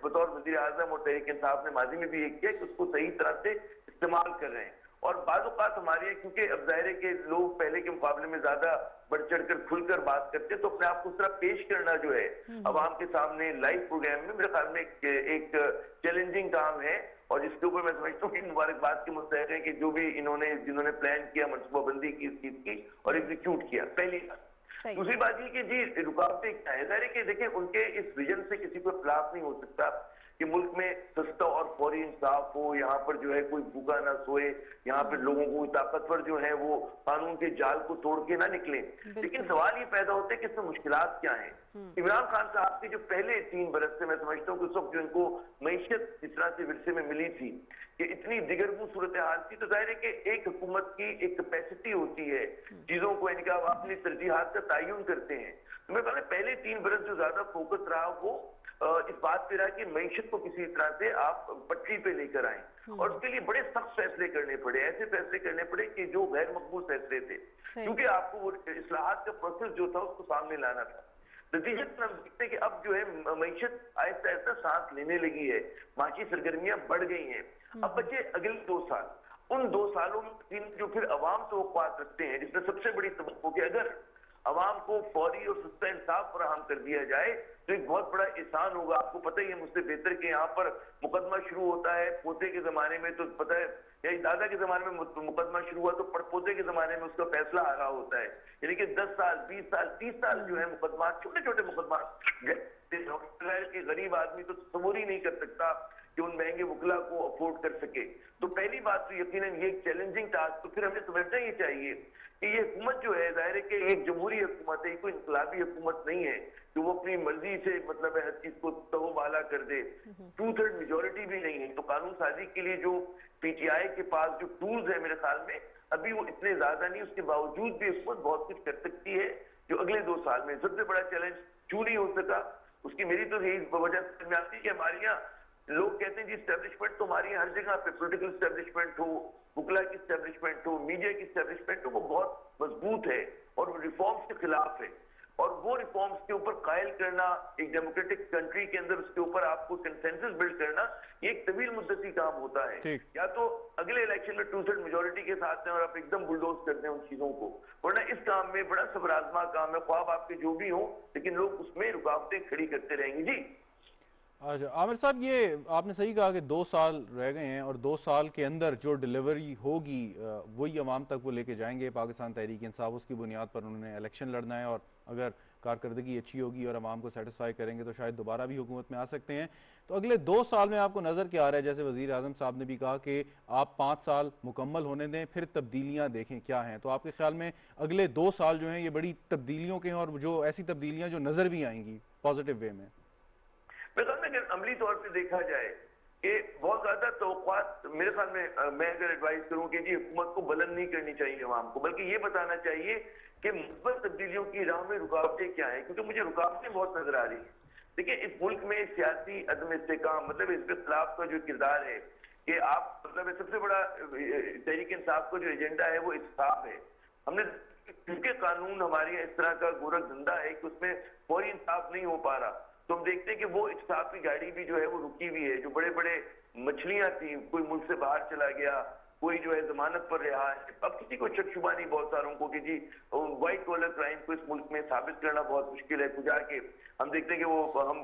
बतौर वज़ीर आज़म और तहरीक इंसाफ ने माजी में भी ये किया कि उसको सही तरह से इस्तेमाल कर रहे हैं। और बाज़ औक़ात हमारे, क्योंकि अब जाहिर है कि लोग पहले के मुकाबले में ज्यादा बढ़ चढ़कर खुलकर बात करते हैं, तो अपने आप को उस तरह पेश करना जो है अवाम के सामने लाइव प्रोग्राम में, मेरे ख्याल में एक चैलेंजिंग काम है, और जिसके ऊपर मैं समझता हूँ कि मुबारकबाद के मुस्तहिक़ है कि जिन्होंने प्लान किया, मनसूबाबंदी की इस चीज की और एग्जीक्यूट किया। पहली बात। दूसरी बात ये कि जी रुकावटें क्या है, जाहिर है कि देखिए उनके इस विजन से किसी को खिलाफ नहीं हो सकता कि मुल्क में सस्ता और फौरी इंसाफ हो, यहाँ पर जो है कोई भूखा ना सोए, यहाँ पर लोगों को ताकतवर जो है वो कानून के जाल को तोड़ के ना निकले। लेकिन सवाल ये पैदा होता है कि इसमें मुश्किलात क्या हैं। इमरान खान साहब के जो पहले 3 बरस से मैं समझता हूँ कि उस वक्त जो इनको मईशत इस तरह से विरसे में मिली थी कि इतनी दिगरगू सूरत हाल थी, तो जाहिर है कि एक हुकूमत की एक कैपेसिटी होती है चीजों को, यानी कि आप अपनी तरजीहात का तयन करते हैं। तो मैं कहता पहले 3 बरस जो ज्यादा फोकस रहा वो इस बात पे रहा कि मईशत को किसी तरह से आप पटरी पे लेकर आए, और उसके लिए बड़े सख्त फैसले करने पड़े, ऐसे फैसले करने पड़े कि जो गैर मकबूल फैसले थे, क्योंकि आपको वो इस्लाहात का प्रोसेस जो था उसको सामने लाना था। नतीजतन हम देखते हैं कि अब जो है मईशत आहिस्ता आहिस्ता सांस लेने लगी है, माशी सरगर्मियां बढ़ गई हैं। अब बचे अगले 2 साल, उन 2 सालों में जो फिर अवाम से वक़्त रखते हैं, जिसमें सबसे बड़ी तवक्को कि अगर अवाम को फौरी और सस्ता इंसाफ फराहम कर दिया जाए तो एक बहुत बड़ा एहसान होगा। आपको पता ही है मुझसे बेहतर कि यहाँ पर मुकदमा शुरू होता है पोते के जमाने में, तो पता है या दादा के जमाने में मुकदमा शुरू हुआ तो पड़पोते के जमाने में उसका फैसला आ रहा होता है, यानी कि 10 साल 20 साल 30 साल जो है मुकदमा, छोटे छोटे मुकदमा के गरीब आदमी तो तस्वुर ही नहीं कर सकता कि उन महंगे वकला को अफोर्ड कर सके। तो पहली बात तो यकीनन ये एक चैलेंजिंग टास्क, तो फिर हमें समझना ही चाहिए कि ये हुकूमत जो है जाहिर है कि एक जमहूरी हुकूमत है, कोई इनकलाबी हुकूमत नहीं है कि वो अपनी मर्जी से मतलब हर चीज को तहोबाला कर दे। 2/3 मेजोरिटी भी नहीं है, तो कानून साजी के लिए जो पीटीआई के पास जो टूल्स है मेरे ख्याल में अभी वो इतने ज्यादा नहीं, उसके बावजूद भी हुकूमत बहुत कुछ कर सकती है जो अगले 2 साल में। सबसे बड़ा चैलेंज क्यों नहीं हो सका, उसकी मेरी तो यही वजह में आती है कि हमारे यहाँ लोग कहते हैं जी स्टैब्लिशमेंट तो हमारी हर जगह पे, पोलिटिकल स्टैब्लिशमेंट हो, वकला की स्टैब्लिशमेंट हो, मीडिया की स्टैब्लिशमेंट हो, वो बहुत मजबूत है और रिफॉर्म्स के खिलाफ है, और वो रिफॉर्म्स के ऊपर कायल करना एक डेमोक्रेटिक कंट्री के अंदर, उसके ऊपर आपको कंसेंसस बिल्ड करना ये एक तवील मुद्दती काम होता है। या तो अगले इलेक्शन में 2/3 मेजोरिटी के साथ हैं और आप एकदम बुलडोज करते हैं उन चीजों को, वरना इस काम में बड़ा सब्र आजमा काम है, ख्वाब आपके जो भी हो, लेकिन लोग उसमें रुकावटें खड़ी करते रहेंगे। जी अच्छा आमिर साहब, ये आपने सही कहा कि 2 साल रह गए हैं और 2 साल के अंदर जो डिलीवरी होगी वही अवाम तक वो लेके जाएंगे। पाकिस्तान तहरीक इंसाफ उसकी बुनियाद पर उन्होंने इलेक्शन लड़ना है, और अगर कारकर्दगी अच्छी होगी और अवाम को सेटिस्फाई करेंगे तो शायद दोबारा भी हुकूमत में आ सकते हैं। तो अगले 2 साल में आपको नज़र क्या आ रहा है? जैसे वज़ीर आज़म साहब ने भी कहा कि आप 5 साल मुकम्मल होने दें, फिर तब्दीलियाँ देखें क्या हैं। तो आपके ख्याल में अगले 2 साल जो हैं ये बड़ी तब्दीलियों के हैं, और जो ऐसी तब्दीलियाँ जो नज़र भी आएंगी पॉजिटिव वे में? अगर अमली तौर पे देखा जाए कि बहुत ज्यादा तवक्कुआत मेरे ख्याल में, मैं अगर एडवाइस करूं कि जी हुकूमत को बुलंद नहीं करनी चाहिए अवाम को, बल्कि ये बताना चाहिए कि मुस्बत तब्दीलियों की राह में रुकावटें क्या है, क्योंकि मुझे रुकावटें बहुत नजर आ रही है। देखिए इस मुल्क में सियासी अदम इस्तेकाम, मतलब इस खिलाफ का जो किरदार है कि आप मतलब सबसे बड़ा तहरीक इंसाफ का जो एजेंडा है वो इंसाफ है। हमने क्योंकि कानून हमारे यहाँ इस तरह का गोरख धंधा है कि उसमें फौरी इंसाफ नहीं हो पा रहा, तो हम देखते हैं कि वो इंसाफ की गाड़ी भी जो है वो रुकी हुई है। जो बड़े बड़े मछलियां थी, कोई मुल्क से बाहर चला गया, कोई जो है जमानत पर रहा है, अब किसी को शक शुबा नहीं बहुत सारों को कि जी व्हाइट कॉलर क्राइम को इस मुल्क में साबित करना बहुत मुश्किल है। गुजार के हम देखते हैं कि वो हम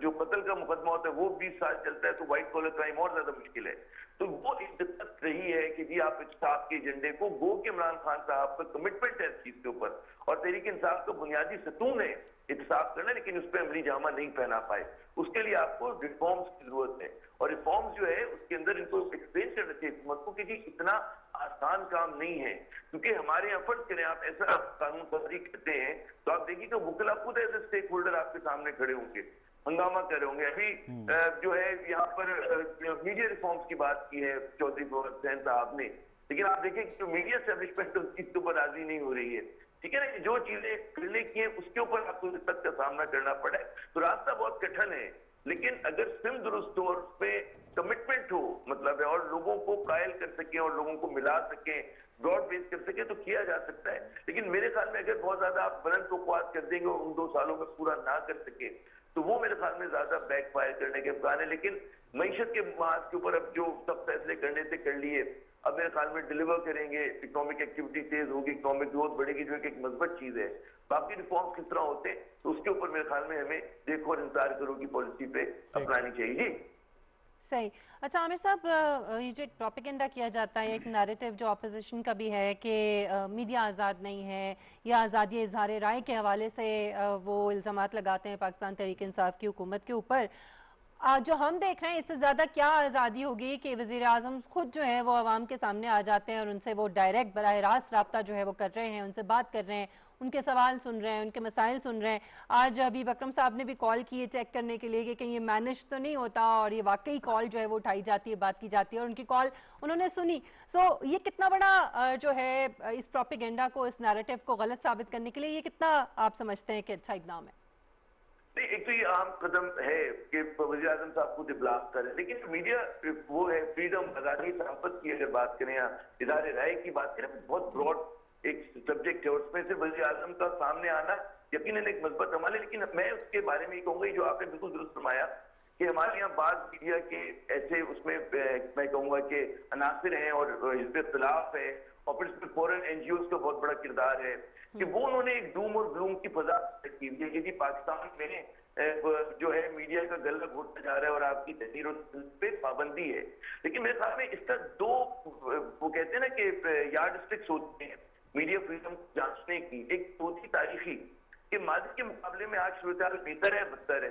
जो कत्ल का मुकदमा होता है वो 20 साल चलता है, तो व्हाइट कॉलर क्राइम और ज्यादा मुश्किल है। तो वो एक दिक्कत रही है कि जी आप इंसाफ के एजेंडे को, गो के इमरान खान साहब का कमिटमेंट है इस चीज के ऊपर, और तहरीक इंसाफ का बुनियादी सतून है इंसाफ करना, लेकिन उस पर अमली जामा नहीं पहना पाए। उसके लिए आपको रिफॉर्म्स की जरूरत है, और रिफॉर्म्स जो है उसके अंदर इनको एक्सप्लेन करना चाहिए हुकूमत को कि जी इतना आसान काम नहीं है। क्योंकि हमारे यहाँ फर्ज करें आप ऐसा कानून साजी करते हैं तो आप देखिए कि वकील खुद एज ए स्टेक होल्डर आपके सामने खड़े होंगे, हंगामा कर रहे होंगे। अभी जो है यहाँ पर मीडिया रिफॉर्म्स की बात की है चौधरी हुसैन साहब ने, लेकिन आप देखें कि मीडिया एस्टेब्लिशमेंट उस चीज के ऊपर राजी नहीं हो रही है। ठीक है ना, जो चीजें करने की है उसके ऊपर आपको दिक्कत का सामना करना पड़े, तो रास्ता बहुत कठिन है। लेकिन अगर सिम दुरुस्त हो और उस पर कमिटमेंट हो, मतलब है, और लोगों को कायल कर सके और लोगों को मिला सके, ब्रॉड बेस कर सके, तो किया जा सकता है। लेकिन मेरे ख्याल में अगर बहुत ज्यादा आप बुलंद तवक्कुआत कर देंगे और उन 2 सालों में पूरा ना कर सके तो वो मेरे ख्याल में ज्यादा बैकफायर करने के इम्कान है। लेकिन मईशत के मास के ऊपर अब जो सब फैसले करने से कर लिए, अब मेरे ख्याल में डिलीवर करेंगे, इकोनॉमिक एक्टिविटी तेज होगी, इकोनॉमिक ग्रोथ बढ़ेगी, जो एक मजबूत चीज है। बाकी रिफॉर्म्स किस तरह होते हैं तो उसके ऊपर मेरे ख्याल में हमें देखो और इंतजार करो की पॉलिसी पे अपनानी चाहिए। सही। अच्छा आमिर साहब, ये जो एक प्रोपेगेंडा किया जाता है, एक नैरेटिव जो अपोजिशन का भी है कि मीडिया आज़ाद नहीं है या आज़ादी इजहार राय के हवाले से वो इल्ज़ामात लगाते हैं पाकिस्तान तहरीक इंसाफ की हुकूमत के ऊपर, जो हम देख रहे हैं इससे ज़्यादा क्या आज़ादी होगी कि वज़ीर आज़म खुद जो है वो आवाम के सामने आ जाते हैं और उनसे वो डायरेक्ट बराह रास्त रब्ता जो है वो कर रहे हैं, उनसे बात कर रहे हैं, उनके सवाल सुन रहे हैं, उनके मसाइल सुन रहे हैं। आज अभी बकरम साहब ने भी कॉल की है चेक करने के लिए कि कहीं ये मैनेज तो नहीं होता, और ये वाकई कॉल जो है वो उठाई जाती है, बात की जाती है, और उनकी कॉल उन्होंने सुनी। सो ये कितना बड़ा जो है इस प्रोपेगेंडा को, इस नैरेटिव को गलत साबित करने के लिए ये कितना आप समझते हैं कि अच्छा इकदाम है? नहीं, एक तो ये आम कदम है कि वज़ीर आज़म साहब खुद इब्लाग करें, लेकिन मीडिया वो है फ्रीडम, आजादी, संपत की अगर बात करें या इज़हार राय की बात करें, बहुत ब्रॉड एक सब्जेक्ट है, और उसमें से वज़ीर आज़म का सामने आना यकीनन एक मजबूत अमल है। लेकिन मैं उसके बारे में ये कहूंगा, जो आपने बिल्कुल दुरुस्त फरमाया कि हमारे यहाँ बाद मीडिया के ऐसे उसमें मैं कहूंगा कि अनासिर हैं और हिज़्ब इख्तिलाफ है, और फिर इसमें फॉरेन एनजीओज का बहुत बड़ा किरदार है कि वो उन्होंने एक डूम और ग्लूम की फजा की है कि पाकिस्तान में जो है मीडिया का गला घुटता जा रहा है और आपकी तहरीर पे पाबंदी है। लेकिन मेरे ख्याल में इसका दो वो कहते हैं ना कि यार्ड स्टिक्स होते हैं मीडिया फ्रीडम को जांचने की। एक बहुत ही तारीखी कि माजी के मुकाबले में आज सूरत बेहतर है, बदतर है।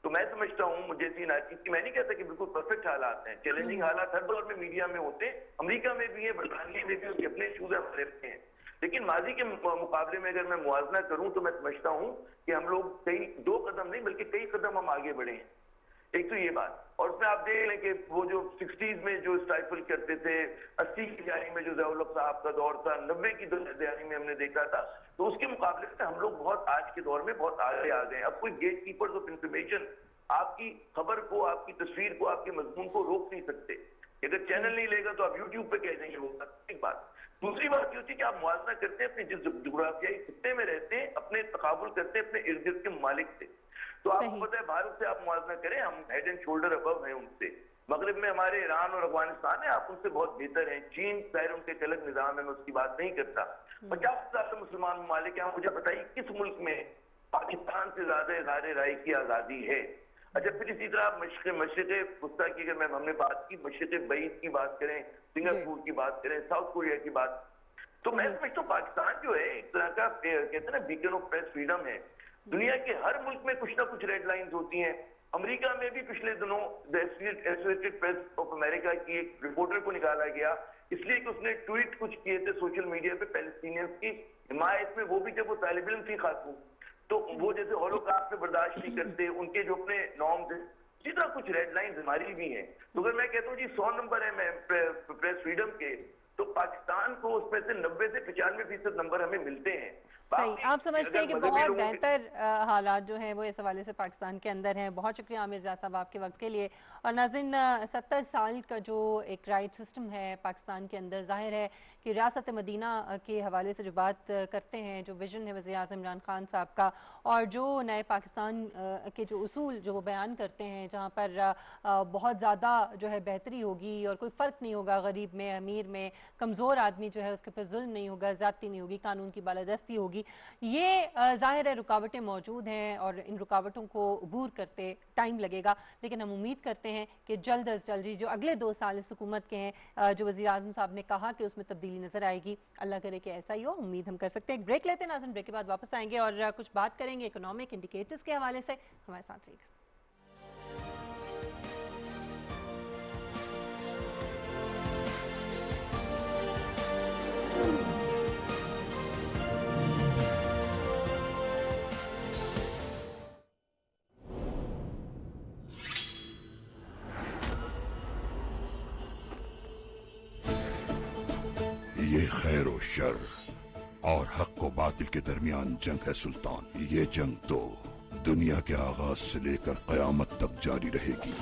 तो मैं समझता हूँ, मुझे मैं नहीं कहता कि बिल्कुल परफेक्ट हालात हैं, चैलेंजिंग हालात हर दौर में मीडिया में होते हैं, अमेरिका में भी है, बरतानिया में भी, उसके अपने इशूज हमारे में हैं। लेकिन माजी के मुकाबले में अगर मैं मुआवजा करूं तो मैं समझता हूं कि हम लोग दो कदम नहीं बल्कि कई कदम हम आगे बढ़े हैं। एक तो ये बात, और उसमें आप देख लें कि वो जो 60s में जो स्टाइफल करते थे, 80 की दिहाई में जो ज़िया-उल-हक साहब का दौर था, 90 की दिहाई में हमने देखा था, तो उसके मुकाबले में हम लोग बहुत आज के दौर में बहुत आगे आ गए। अब कोई गेट कीपर्स ऑफ इंफॉर्मेशन आपकी खबर को, आपकी तस्वीर को, आपके मजमून को रोक नहीं सकते। अगर चैनल नहीं लेगा तो आप यूट्यूब पे कह देंगे होगा। एक बात। दूसरी बात ये होती है कि आप मुआवजा करते हैं अपने जिस जुग्राफियाई खित्ते में रहते हैं, अपने तकाबुल करते हैं अपने इर्द गिर्द के मालिक से। तो आपको पता है भारत से आप मुआवजा करें, हम हेड एंड शोल्डर अबव हैं उनसे। मगरिब में हमारे ईरान और अफगानिस्तान है, आप उनसे बहुत बेहतर हैं। चीन शायद उनके एक अलग निजाम है, मैं उसकी बात नहीं करता। 50,000 मुसलमान ममालिक हैं, मुझे बताइए किस मुल्क में पाकिस्तान से ज्यादा इज़हार राय की आजादी है? अच्छा, फिर इसी तरह आप मशरिक़ वस्ता की अगर हमने बात की, मशरिक़ बईद की बात करें, सिंगापुर की बात करें, साउथ कोरिया की बात, तो मैं समझता हूँ पाकिस्तान जो है एक तरह का कहते हैं ना बीकन ऑफ प्रेस फ्रीडम है। दुनिया के हर मुल्क में कुछ ना कुछ रेड लाइंस होती हैं। अमेरिका में भी पिछले दिनों एसोसिएटेड प्रेस ऑफ अमेरिका की एक रिपोर्टर को निकाला गया इसलिए कि उसने ट्वीट कुछ किए थे सोशल मीडिया पे पैलेस्टीनियंस की हिमायत में, वो भी जब वो तालिब इल्म थी खातून, तो वो जैसे हॉलोकॉस्ट पे बर्दाश्त नहीं करते, उनके जो अपने नॉर्म्स हैं, इसी तरह कुछ रेड लाइंस हमारी भी हैं। तो अगर मैं कहता हूँ जी 100 नंबर है प्रेस फ्रीडम के, तो पाकिस्तान को उसमें से 90 से 95% नंबर हमें मिलते हैं। सही, आप समझते हैं कि बहुत बेहतर हालात जो हैं वो इस हवाले से पाकिस्तान के अंदर हैं। बहुत शुक्रिया आमिर रज़ा साहब आपके वक्त के लिए। और नाज़रीन, 70 साल का जो एक राइट सिस्टम है पाकिस्तान के अंदर, जाहिर है कि रियासत मदीना के हवाले से जो बात करते हैं, जो विजन है वज़ीर आज़म इमरान खान साहब का, और जो नए पाकिस्तान के जो उसूल जो वो बयान करते हैं, जहाँ पर बहुत ज़्यादा जो है बेहतरी होगी और कोई फ़र्क नहीं होगा गरीब में, अमीर में, कमज़ोर आदमी जो है उसके ऊपर जुल्म नहीं होगा, ज़्यादती नहीं होगी, कानून की बालादस्ती होगी। ये जाहिर है रुकावटें मौजूद हैं और इन रुकावटों को अबूर करते टाइम लगेगा, लेकिन हम उम्मीद करते हैं कि जल्द अज जल्द जो अगले 2 साल इस हुकूमत के हैं, जो वज़ीर आज़म साहब ने कहा कि उसमें तब्दीली नजर आएगी, अल्लाह करे कि ऐसा ही हो, उम्मीद हम कर सकते हैं। एक ब्रेक लेते हैं नाज़रीन, ब्रेक के बाद वापस आएंगे और कुछ बात करेंगे इकोनॉमिक इंडिकेटर्स के हवाले से। हमारे साथ रहिएगा। ये खैर और शर और हक व बातिल के दरमियान जंग है सुल्तान। ये जंग तो दुनिया के आगाज से लेकर कयामत तक जारी रहेगी।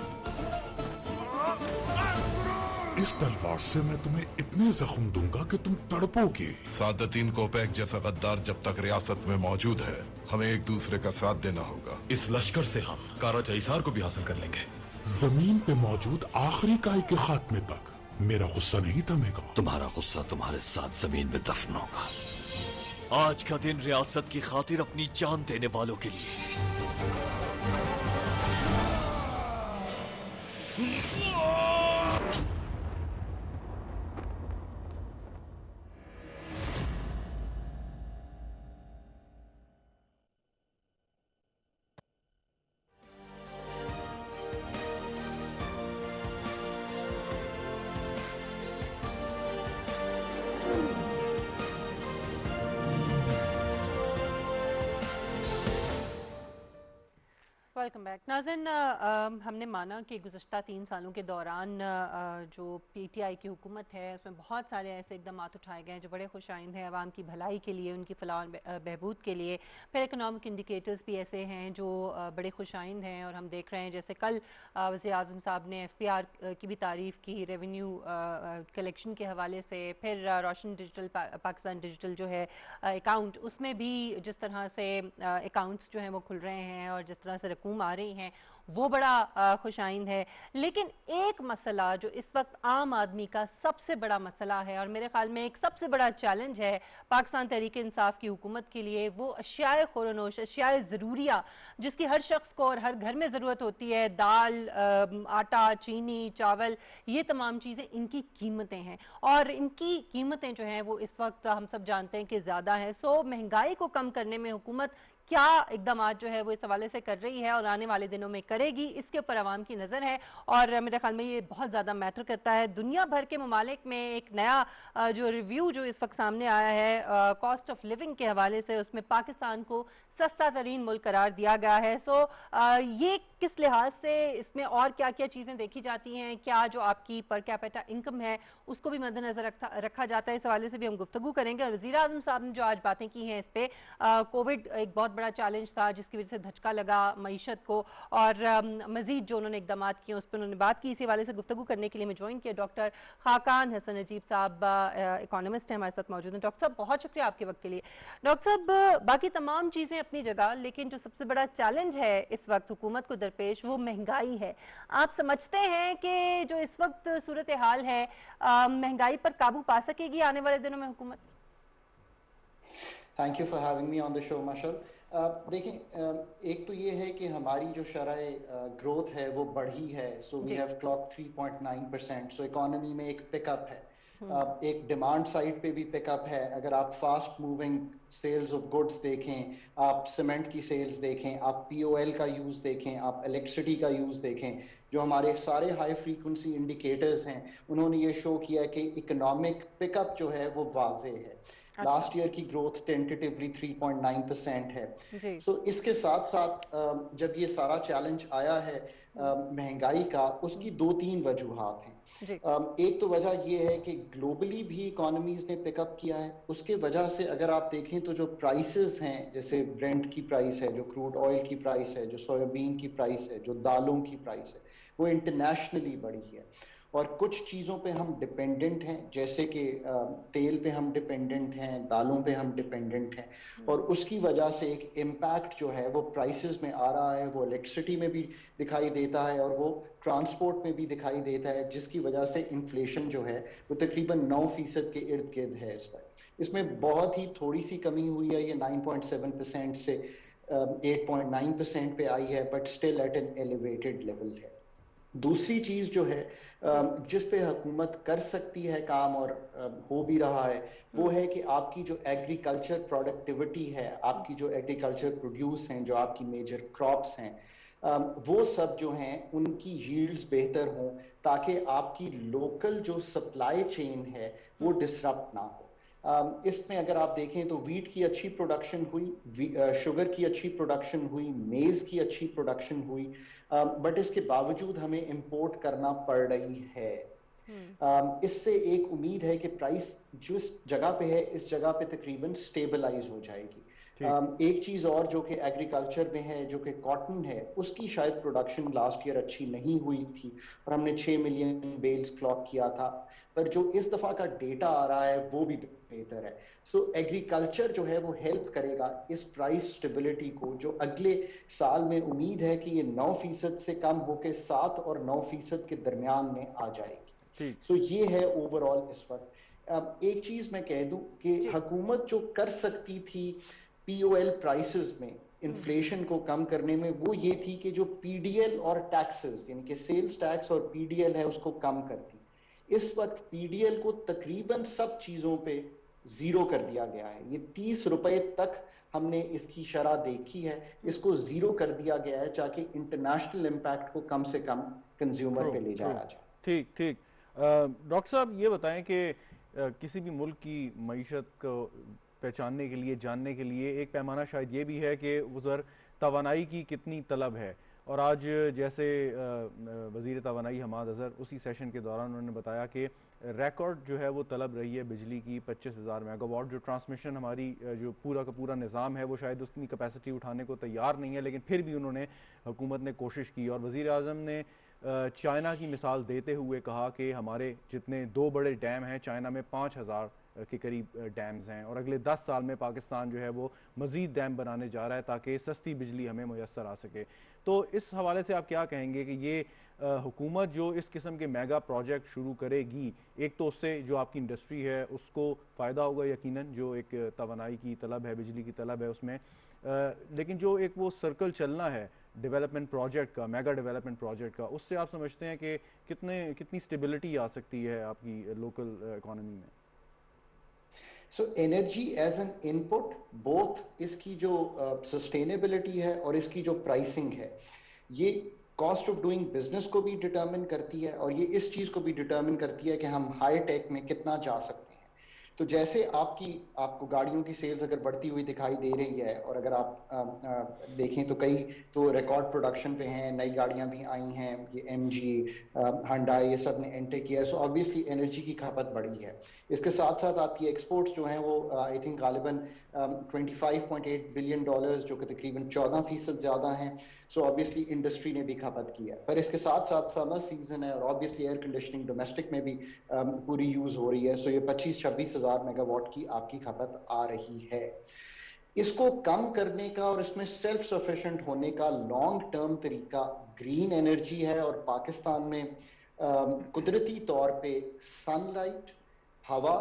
इस तलवार से मैं तुम्हें इतने जख्म दूंगा कि तुम तड़पोगे। सादतीन कोपैक जैसा गद्दार जब तक रियासत में मौजूद है, हमें एक दूसरे का साथ देना होगा। इस लश्कर से हम काराचाइसार को भी हासिल कर लेंगे। जमीन पे मौजूद आखिरी काय के खात्मे तक मेरा गुस्सा नहीं थमेगा। तुम्हारा गुस्सा तुम्हारे साथ जमीन में दफन होगा। आज का दिन रियासत की खातिर अपनी जान देने वालों के लिए। वेलकम बैक नाज़रीन। हमने माना कि गुज़श्ता 3 सालों के दौरान जो पीटीआई की हुकूमत है उसमें बहुत सारे ऐसे इकदाम उठाए गए हैं जो बड़े खुशाइंद हैं आवाम की भलाई के लिए, उनकी फलाह बहबूद के लिए। फिर इकनॉमिक इंडिकेटर्स भी ऐसे हैं जो बड़े खुशाइंद हैं और हम देख रहे हैं जैसे कल वज़ीर आज़म साहब ने FPR की भी तारीफ़ की रेवेन्यू कलेक्शन के हवाले से। फिर रोशन डिजिटल पाकिस्तान डिजिटल जो है अकाउंट, उसमें भी जिस तरह से अकाउंट्स जो हैं वो खुल रहे हैं और जिस तरह से रकूम आ रही हैं वो बड़ा खुशाइंद है। लेकिन एक मसला जो इस वक्त आम आदमी का सबसे बड़ा मसला है और मेरे ख्याल में एक सबसे बड़ा चैलेंज है पाकिस्तान तहरीक इंसाफ की हुकूमत के लिए, वो अशियाए खुरनोश, अशियाए ज़रूरिया जिसकी हर शख्स को और हर घर में ज़रूरत होती है, दाल, आटा, चीनी, चावल, ये तमाम चीज़ें, इनकी कीमतें हैं और इनकी कीमतें जो हैं वो इस वक्त हम सब जानते हैं कि ज़्यादा है। सो महंगाई को कम करने में हुकूमत क्या इकदाम जो है वो इस हवाले से कर रही है और आने वाले दिनों में करेगी, इसके ऊपर आवाम की नज़र है और मेरे ख्याल में ये बहुत ज़्यादा मैटर करता है। दुनिया भर के ममालिक में एक नया जो रिव्यू जो इस वक्त सामने आया है कॉस्ट ऑफ लिविंग के हवाले से, उसमें पाकिस्तान को सस्ता तरीन मुल्क करार दिया गया है। सो ये किस लिहाज से इसमें और क्या क्या चीज़ें देखी जाती हैं, क्या जो आपकी पर कैपिटा इनकम है उसको भी मद्देनजर रखा जाता है, इस हवाले से भी हम गुफ्तगू करेंगे। और वज़ीर आज़म साहब ने जो आज बातें की हैं इस पर, कोविड एक बहुत बड़ा चैलेंज था जिसकी वजह से धचका लगा मईशत को और मजीद जो उन्होंने इकदाम किए उस पर उन्होंने बात की। इसी हवाले से गुफ्तगू करने के लिए मैं ज्वाइन किया डॉक्टर खाकान हसन नजीब साहब, इकोनॉमिस्ट हैं, हमारे साथ मौजूद हैं। डॉक्टर साहब बहुत शुक्रिया आपके वक्त के लिए। डॉक्टर साहब बाकी तमाम चीज़ें अपनी जगह, लेकिन जो सबसे बड़ा चैलेंज है इस वक्त हुकूमत को दरपेश वो महंगाई है। आप समझते हैं कि जो इस वक्त सूरत हाल है महंगाई पर काबू पा सकेगी आने वाले दिनों में हुकूमत? Thank you for having me on the show Mashal. देखें, एक तो ये है कि हमारी जो शरह ग्रोथ है वो बढ़ी है, so we have clock 3.9%, so economy में एक पिकअप है। एक डिमांड साइड पे भी पिकअप है। अगर आप fast moving sales of goods देखें, आप सीमेंट की सेल्स देखें, आप POL का यूज़ देखें, आप इलेक्ट्रिसिटी का यूज़ देखें, जो हमारे सारे हाई फ्रीक्वेंसी इंडिकेटर्स हैं उन्होंने ये शो किया कि इकोनॉमिक पिकअप जो है वो वाज़े है। लास्ट ईयर की ग्रोथ टेंटेटिवली 3.9% है। सो इसके साथ साथ जब ये सारा चैलेंज आया है महंगाई का, उसकी 2-3 वजूहात हैं। एक तो वजह ये है कि ग्लोबली भी इकोनॉमीज ने पिकअप किया है। उसके वजह से अगर आप देखें तो जो प्राइसेस हैं, जैसे ब्रेंट की प्राइस है, जो क्रूड ऑयल की प्राइस है, जो सोयाबीन की प्राइस है, जो दालों की प्राइस है, वो इंटरनेशनली बढ़ी है। और कुछ चीज़ों पे हम डिपेंडेंट हैं, जैसे कि तेल पे हम डिपेंडेंट हैं, दालों पे हम डिपेंडेंट हैं, और उसकी वजह से एक इम्पैक्ट जो है वो प्राइसेस में आ रहा है, वो इलेक्ट्रिसिटी में भी दिखाई देता है और वो ट्रांसपोर्ट में भी दिखाई देता है, जिसकी वजह से इन्फ्लेशन जो है वो तकरीबन 9% के इर्द गिर्द है इस पर। इसमें बहुत ही थोड़ी सी कमी हुई है, ये 9.7% से 8.9% पे आई है, but still at an elevated level है। दूसरी चीज जो है जिस पे हुकूमत कर सकती है काम और हो भी रहा है, वो है कि आपकी जो एग्रीकल्चर प्रोडक्टिविटी है, आपकी जो एग्रीकल्चर प्रोड्यूस हैं, जो आपकी मेजर क्रॉप्स हैं, वो सब जो हैं उनकी यील्ड्स बेहतर हों, ताकि आपकी लोकल जो सप्लाई चेन है वो डिसरप्ट ना हो। इसमें अगर आप देखें तो वीट की अच्छी प्रोडक्शन हुई, शुगर की अच्छी प्रोडक्शन हुई, मेज की अच्छी प्रोडक्शन हुई, बट इसके बावजूद हमें इंपोर्ट करना पड़ रही है। इससे एक उम्मीद है कि प्राइस जिस जगह पे है इस जगह पे तकरीबन स्टेबलाइज हो जाएगी। एक चीज और जो कि एग्रीकल्चर में है, जो कि कॉटन है, उसकी शायद प्रोडक्शन लास्ट ईयर अच्छी नहीं हुई थी और हमने 6 मिलियन बेल्स क्लॉक किया था, पर जो इस दफा का डेटा आ रहा है वो भी बेहतर है। सो एग्रीकल्चर जो है वो हेल्प करेगा इस प्राइस स्टेबिलिटी को, जो अगले साल में उम्मीद है कि ये 9% से कम होकर 7 और 9% के दरमियान में आ जाएगी। सो ये है ओवरऑल इस वक्त। अब एक चीज मैं कह दूं कि हुकूमत जो कर सकती थी POL प्राइसेस में इन्फ्लेशन को कम करने में, वो ये थी कि जो PDL और टैक्सेस यानी कि सेल्स टैक्स और PDL है उसको कम करती। इस वक्त PDL को तकरीबन सब चीजों पे जीरो कर दिया गया है। ये 30 रुपए तक हमने इसकी शरह देखी है, इसको जीरो कर दिया गया है ताकि इंटरनेशनल इम्पैक्ट को कम से कम कंज्यूमर पे ले जाया जाए। ठीक ठीक। डॉक्टर साहब ये बताएं कि किसी भी मुल्क की मईशत को पहचानने के लिए, जानने के लिए एक पैमाना शायद ये भी है कि उधर तवानाई की कितनी तलब है। और आज जैसे वज़ीर तवानाई हमाद अज़हर उसी सेशन के दौरान उन्होंने बताया कि रिकॉर्ड जो है वो तलब रही है बिजली की 25,000 मेगावाट। जो ट्रांसमिशन हमारी जो पूरा का पूरा निज़ाम है वो शायद उतनी कैपेसिटी उठाने को तैयार नहीं है, लेकिन फिर भी उन्होंने, हुकूमत ने कोशिश की। और वज़ीर आज़म ने चाइना की मिसाल देते हुए कहा कि हमारे जितने 2 बड़े डैम हैं चाइना में 5,000 के करीब डैम्स हैं, और अगले 10 साल में पाकिस्तान जो है वो मज़ीद डैम बनाने जा रहा है ताकि सस्ती बिजली हमें मुयस्सर आ सके। तो इस हवाले से आप क्या कहेंगे कि ये हुकूमत जो इस किस्म के मेगा प्रोजेक्ट शुरू करेगी, एक तो उससे जो आपकी इंडस्ट्री है उसको फ़ायदा होगा यकीनन, जो एक तवानाई की तलब है, बिजली की तलब है उसमें, लेकिन जो एक वो सर्कल चलना है डेवलपमेंट प्रोजेक्ट का, मेगा डेवलपमेंट प्रोजेक्ट का, उससे आप समझते हैं कि कितनी स्टेबिलिटी आ सकती है आपकी लोकल इकोनॉमी में? So energy as an input, both इसकी जो सस्टेनेबिलिटी है और इसकी जो प्राइसिंग है, ये कॉस्ट ऑफ डूइंग बिजनेस को भी डिटर्मिन करती है और ये इस चीज को भी डिटर्मिन करती है कि हम हाई टेक में कितना जा सकते हैं। तो जैसे आपको गाड़ियों की सेल्स अगर बढ़ती हुई दिखाई दे रही है, और अगर आप देखें तो कई तो रिकॉर्ड प्रोडक्शन पे हैं, नई गाड़ियां भी आई हैं, ये MG, Hyundai, ये सब ने एंटर किया है। सो ऑब्वियसली एनर्जी की खपत बढ़ी है। इसके साथ साथ आपकी एक्सपोर्ट्स जो हैं वो आई थिंक गालिबन $25.8 बिलियन, जो कि तकरीबन 14% ज़्यादा हैं। सो ऑब्वियसली इंडस्ट्री ने भी खपत की है। पर इसके साथ साथ समर सीजन है और ऑब्वियसली एयर कंडीशनिंग डोमेस्टिक में भी पूरी यूज़ हो रही है। सो ये 25-26 हज़ार मेगावाट की आपकी खपत आ रही है। इसको कम करने का और इसमें सेल्फ सफिशिएंट होने का लॉन्ग टर्म तरीका ग्रीन एनर्जी है। और पाकिस्तान में कुदरती तौर पे सनलाइट, हवा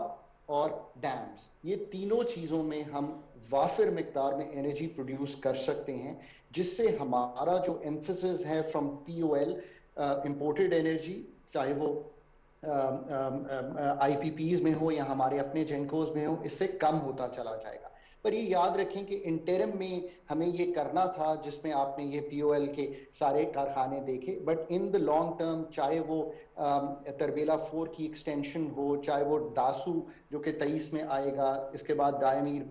और डैम्स, ये तीनों चीज़ों में हम वाफिर मिकदार में एनर्जी प्रोड्यूस कर सकते हैं, जिससे हमारा जो एम्फेसिस है फ्रॉम POL इंपोर्टेड एनर्जी, चाहे वो IPPs में हो या हमारे अपने जेनकोस में हो, इससे कम होता चला जाएगा। पर ये याद रखें कि इंटरम में हमें ये करना था जिसमें आपने ये POL के सारे कारखाने देखे, but in the long term, चाहे वो तरबेला 4 की एक्सटेंशन हो, चाहे वो दासू जो कि 23 में आएगा, इसके बाद दायमीर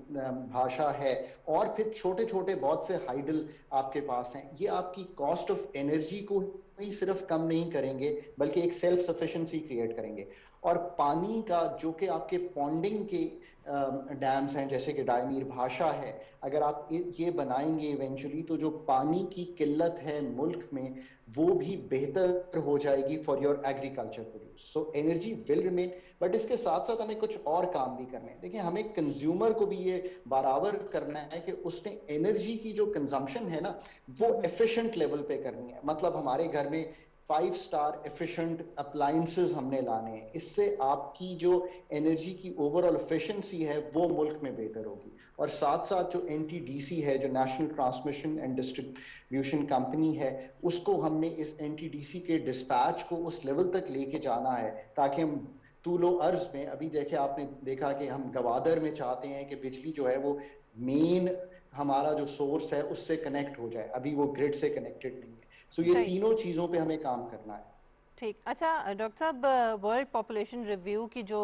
भाषा है, और फिर छोटे छोटे बहुत से हाइडल आपके पास हैं, ये आपकी कॉस्ट ऑफ एनर्जी को ही सिर्फ कम नहीं करेंगे बल्कि एक सेल्फ सफिशिएंसी क्रिएट करेंगे। और पानी का जो कि आपके पॉन्डिंग के डैम्स हैं, जैसे कि दायमीर भाषा है, अगर आप ये बनाएंगे इवेंचुअली, तो जो पानी की किल्लत है मुल्क में वो भी बेहतर हो जाएगी for your agriculture produce. So energy will remain, but इसके साथ साथ हमें कुछ और काम भी करने हैं। देखिए, हमें कंज्यूमर को भी ये बराबर करना है कि उसने एनर्जी की जो कंजम्पशन है ना, वो एफिशिएंट लेवल पे करनी है। मतलब हमारे घर में 5 स्टार एफिशिएंट अप्लायंसेस हमने लाने हैं। इससे आपकी जो एनर्जी की ओवरऑल एफिशिएंसी है वो मुल्क में बेहतर होगी। और साथ साथ जो NTDC है, जो national transmission and distribution company है, उसको हमने इस NTDC के डिस्पैच को उस लेवल तक लेके जाना है ताकि हम तूलो अर्ज में, अभी देखे आपने देखा कि हम गवादर में चाहते हैं कि बिजली जो है वो मेन हमारा जो सोर्स है उससे कनेक्ट हो जाए, अभी वो ग्रिड से कनेक्टेड नहीं है। सो ये तीनों चीजों पे हमें काम करना है। ठीक। अच्छा डॉक्टर साहब, वर्ल्ड पॉपुलेशन रिव्यू की जो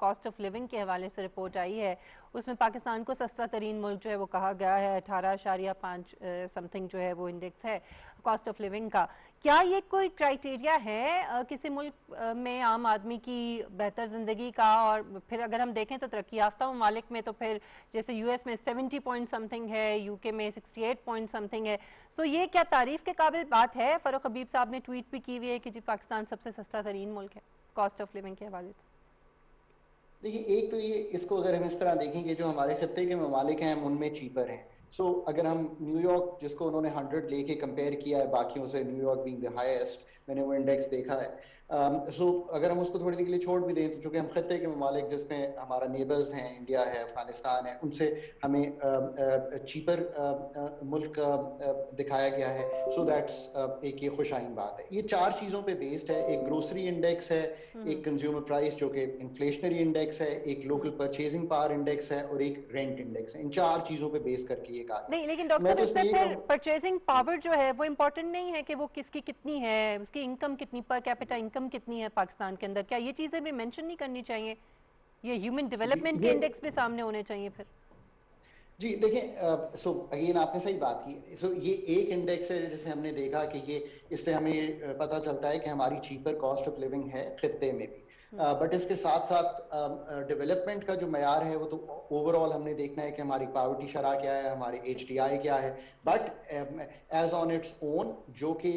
कॉस्ट ऑफ लिविंग के हवाले से रिपोर्ट आई है, उसमें पाकिस्तान को सस्ता तरीन मुल्क जो है वो कहा गया है। 18.5 समथिंग जो है वो इंडेक्स है कॉस्ट ऑफ लिविंग का। क्या ये कोई क्राइटेरिया है किसी मुल्क में आम आदमी की बेहतर ज़िंदगी का? और फिर अगर हम देखें तो तरक्की याफ्ता ममालिक में तो फिर जैसे US में 70 पॉइंट समथिंग है, UK में 68 पॉइंट समथिंग है। सो ये क्या तारीफ के काबिल बात है? फ़ारूक हबीब साहब ने ट्वीट भी की हुई है कि जी पाकिस्तान सबसे सस्ता तरीन मुल्क है कॉस्ट ऑफ लिविंग के हवाले से। देखिए, एक तो ये, इसको अगर हम इस तरह देखें कि जो हमारे खत्ते के ममालिक हैं उनमें चीपर हैं, सो अगर हम न्यूयॉर्क, जिसको उन्होंने 100 लेके कंपेयर किया है बाकियों से, न्यूयॉर्क बीइंग द हाईएस्ट, मैंने वो इंडेक्स देखा है। सो अगर हम उसको थोड़ी देर के लिए छोड़ भी दें, तो चूंकि हम खत्ते के ममालिक जिसमें हमारा नेबर्स हैं, इंडिया है, अफगानिस्तान है, उनसे हमें चीपर मुल्क दिखाया गया है, सो दैट्स एक ये खुशाइन बात है। ये 4 चीज़ों पे बेस्ड है। एक ग्रोसरी इंडेक्स है, एक कंज्यूमर प्राइस जो कि इन्फ्लेशनरी इंडेक्स है, एक लोकल परचेजिंग पावर इंडेक्स है और एक रेंट इंडेक्स है। इन 4 चीज़ों पे बेस करके ये कहा। नहीं, लेकिन डॉक्टर साहब इसमें फिर परचेजिंग पावर जो है वो इम्पोर्टेंट नहीं है कि वो किसकी कितनी है, उसकी इनकम कितनी, पर कैपिटा इनकम कितनी है पाकिस्तान के अंदर, क्या ये चीजें भी मेंशन नहीं करनी चाहिए? ये ह्यूमन डेवलपमेंट के इंडेक्स पे सामने होने चाहिए फिर? जी देखें, सो अगेन आपने सही बात की। सो ये एक इंडेक्स है जिसे हमने देखा कि ये, इससे हमें पता चलता है कि हमारी चीपर कॉस्ट ऑफ लिविंग है खित्ते में भी। बट इसके साथ साथ डेवलपमेंट का जो मयार है वो तो ओवरऑल हमने देखना है कि हमारी पावर्टी शरह क्या है, हमारे HDI क्या है। But as on its own जो कि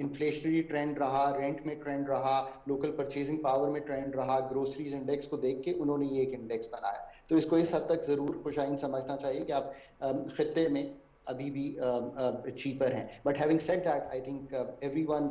इन्फ्लेशनरी ट्रेंड रहा, रेंट में ट्रेंड रहा, लोकल परचेजिंग पावर में ट्रेंड रहा, ग्रोसरीज इंडेक्स को देख के उन्होंने ये एक इंडेक्स बनाया। तो इसको इस हद तक ज़रूर खुशाइन समझना चाहिए कि आप खित्ते में अभी भी चीपर हैं। But having said that, I think everyone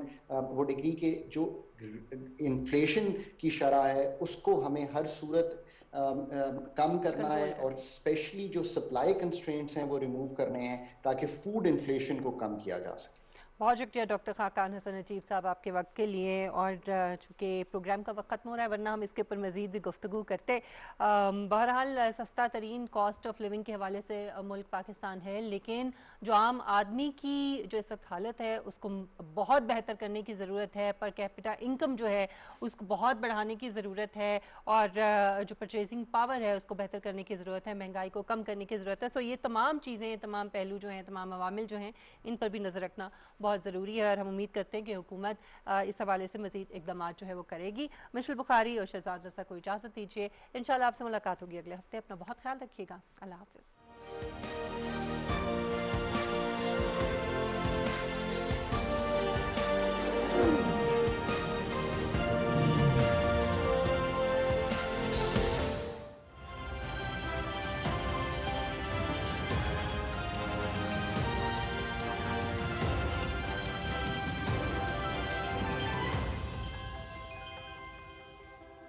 would agree कि जो इन्फ्लेशन की शरह है उसको हमें हर सूरत कम करना है, और स्पेशली जो सप्लाई कंस्ट्रेंट्स हैं वो रिमूव करने हैं ताकि फूड इन्फ्लेशन को कम किया जा सके। बहुत शुक्रिया डॉक्टर खाकान हसन नजीब साहब आपके वक्त के लिए। और चूँकि प्रोग्राम का वक्त ख़त्म हो रहा है, वरना हम इसके ऊपर मज़ीद भी गुफ्तगू करते। बहरहाल सस्ता तरीन कॉस्ट ऑफ लिविंग के हवाले से मुल्क पाकिस्तान है, लेकिन जो आम आदमी की जो इस वक्त हालत है उसको बहुत बेहतर करने की ज़रूरत है। पर कैपिटा इनकम जो है उसको बहुत बढ़ाने की ज़रूरत है, और जो परचेजिंग पावर है उसको बेहतर करने की ज़रूरत है, महंगाई को कम करने की ज़रूरत है। सो ये तमाम चीज़ें, तमाम पहलू जो हैं, तमाम अवामिल जो हैं, इन पर भी नज़र रखना बहुत ज़रूरी है। और हम उम्मीद करते हैं कि हुकूमत इस हवाले से मज़ीद इक़दाम जो है वो करेगी। मिशेल बुखारी और शहजाद रज़ा को इजाज़त दीजिए। इंशाल्लाह आपसे मुलाकात होगी अगले हफ्ते। अपना बहुत ख्याल रखिएगा। अल्लाह हाफ़िज़।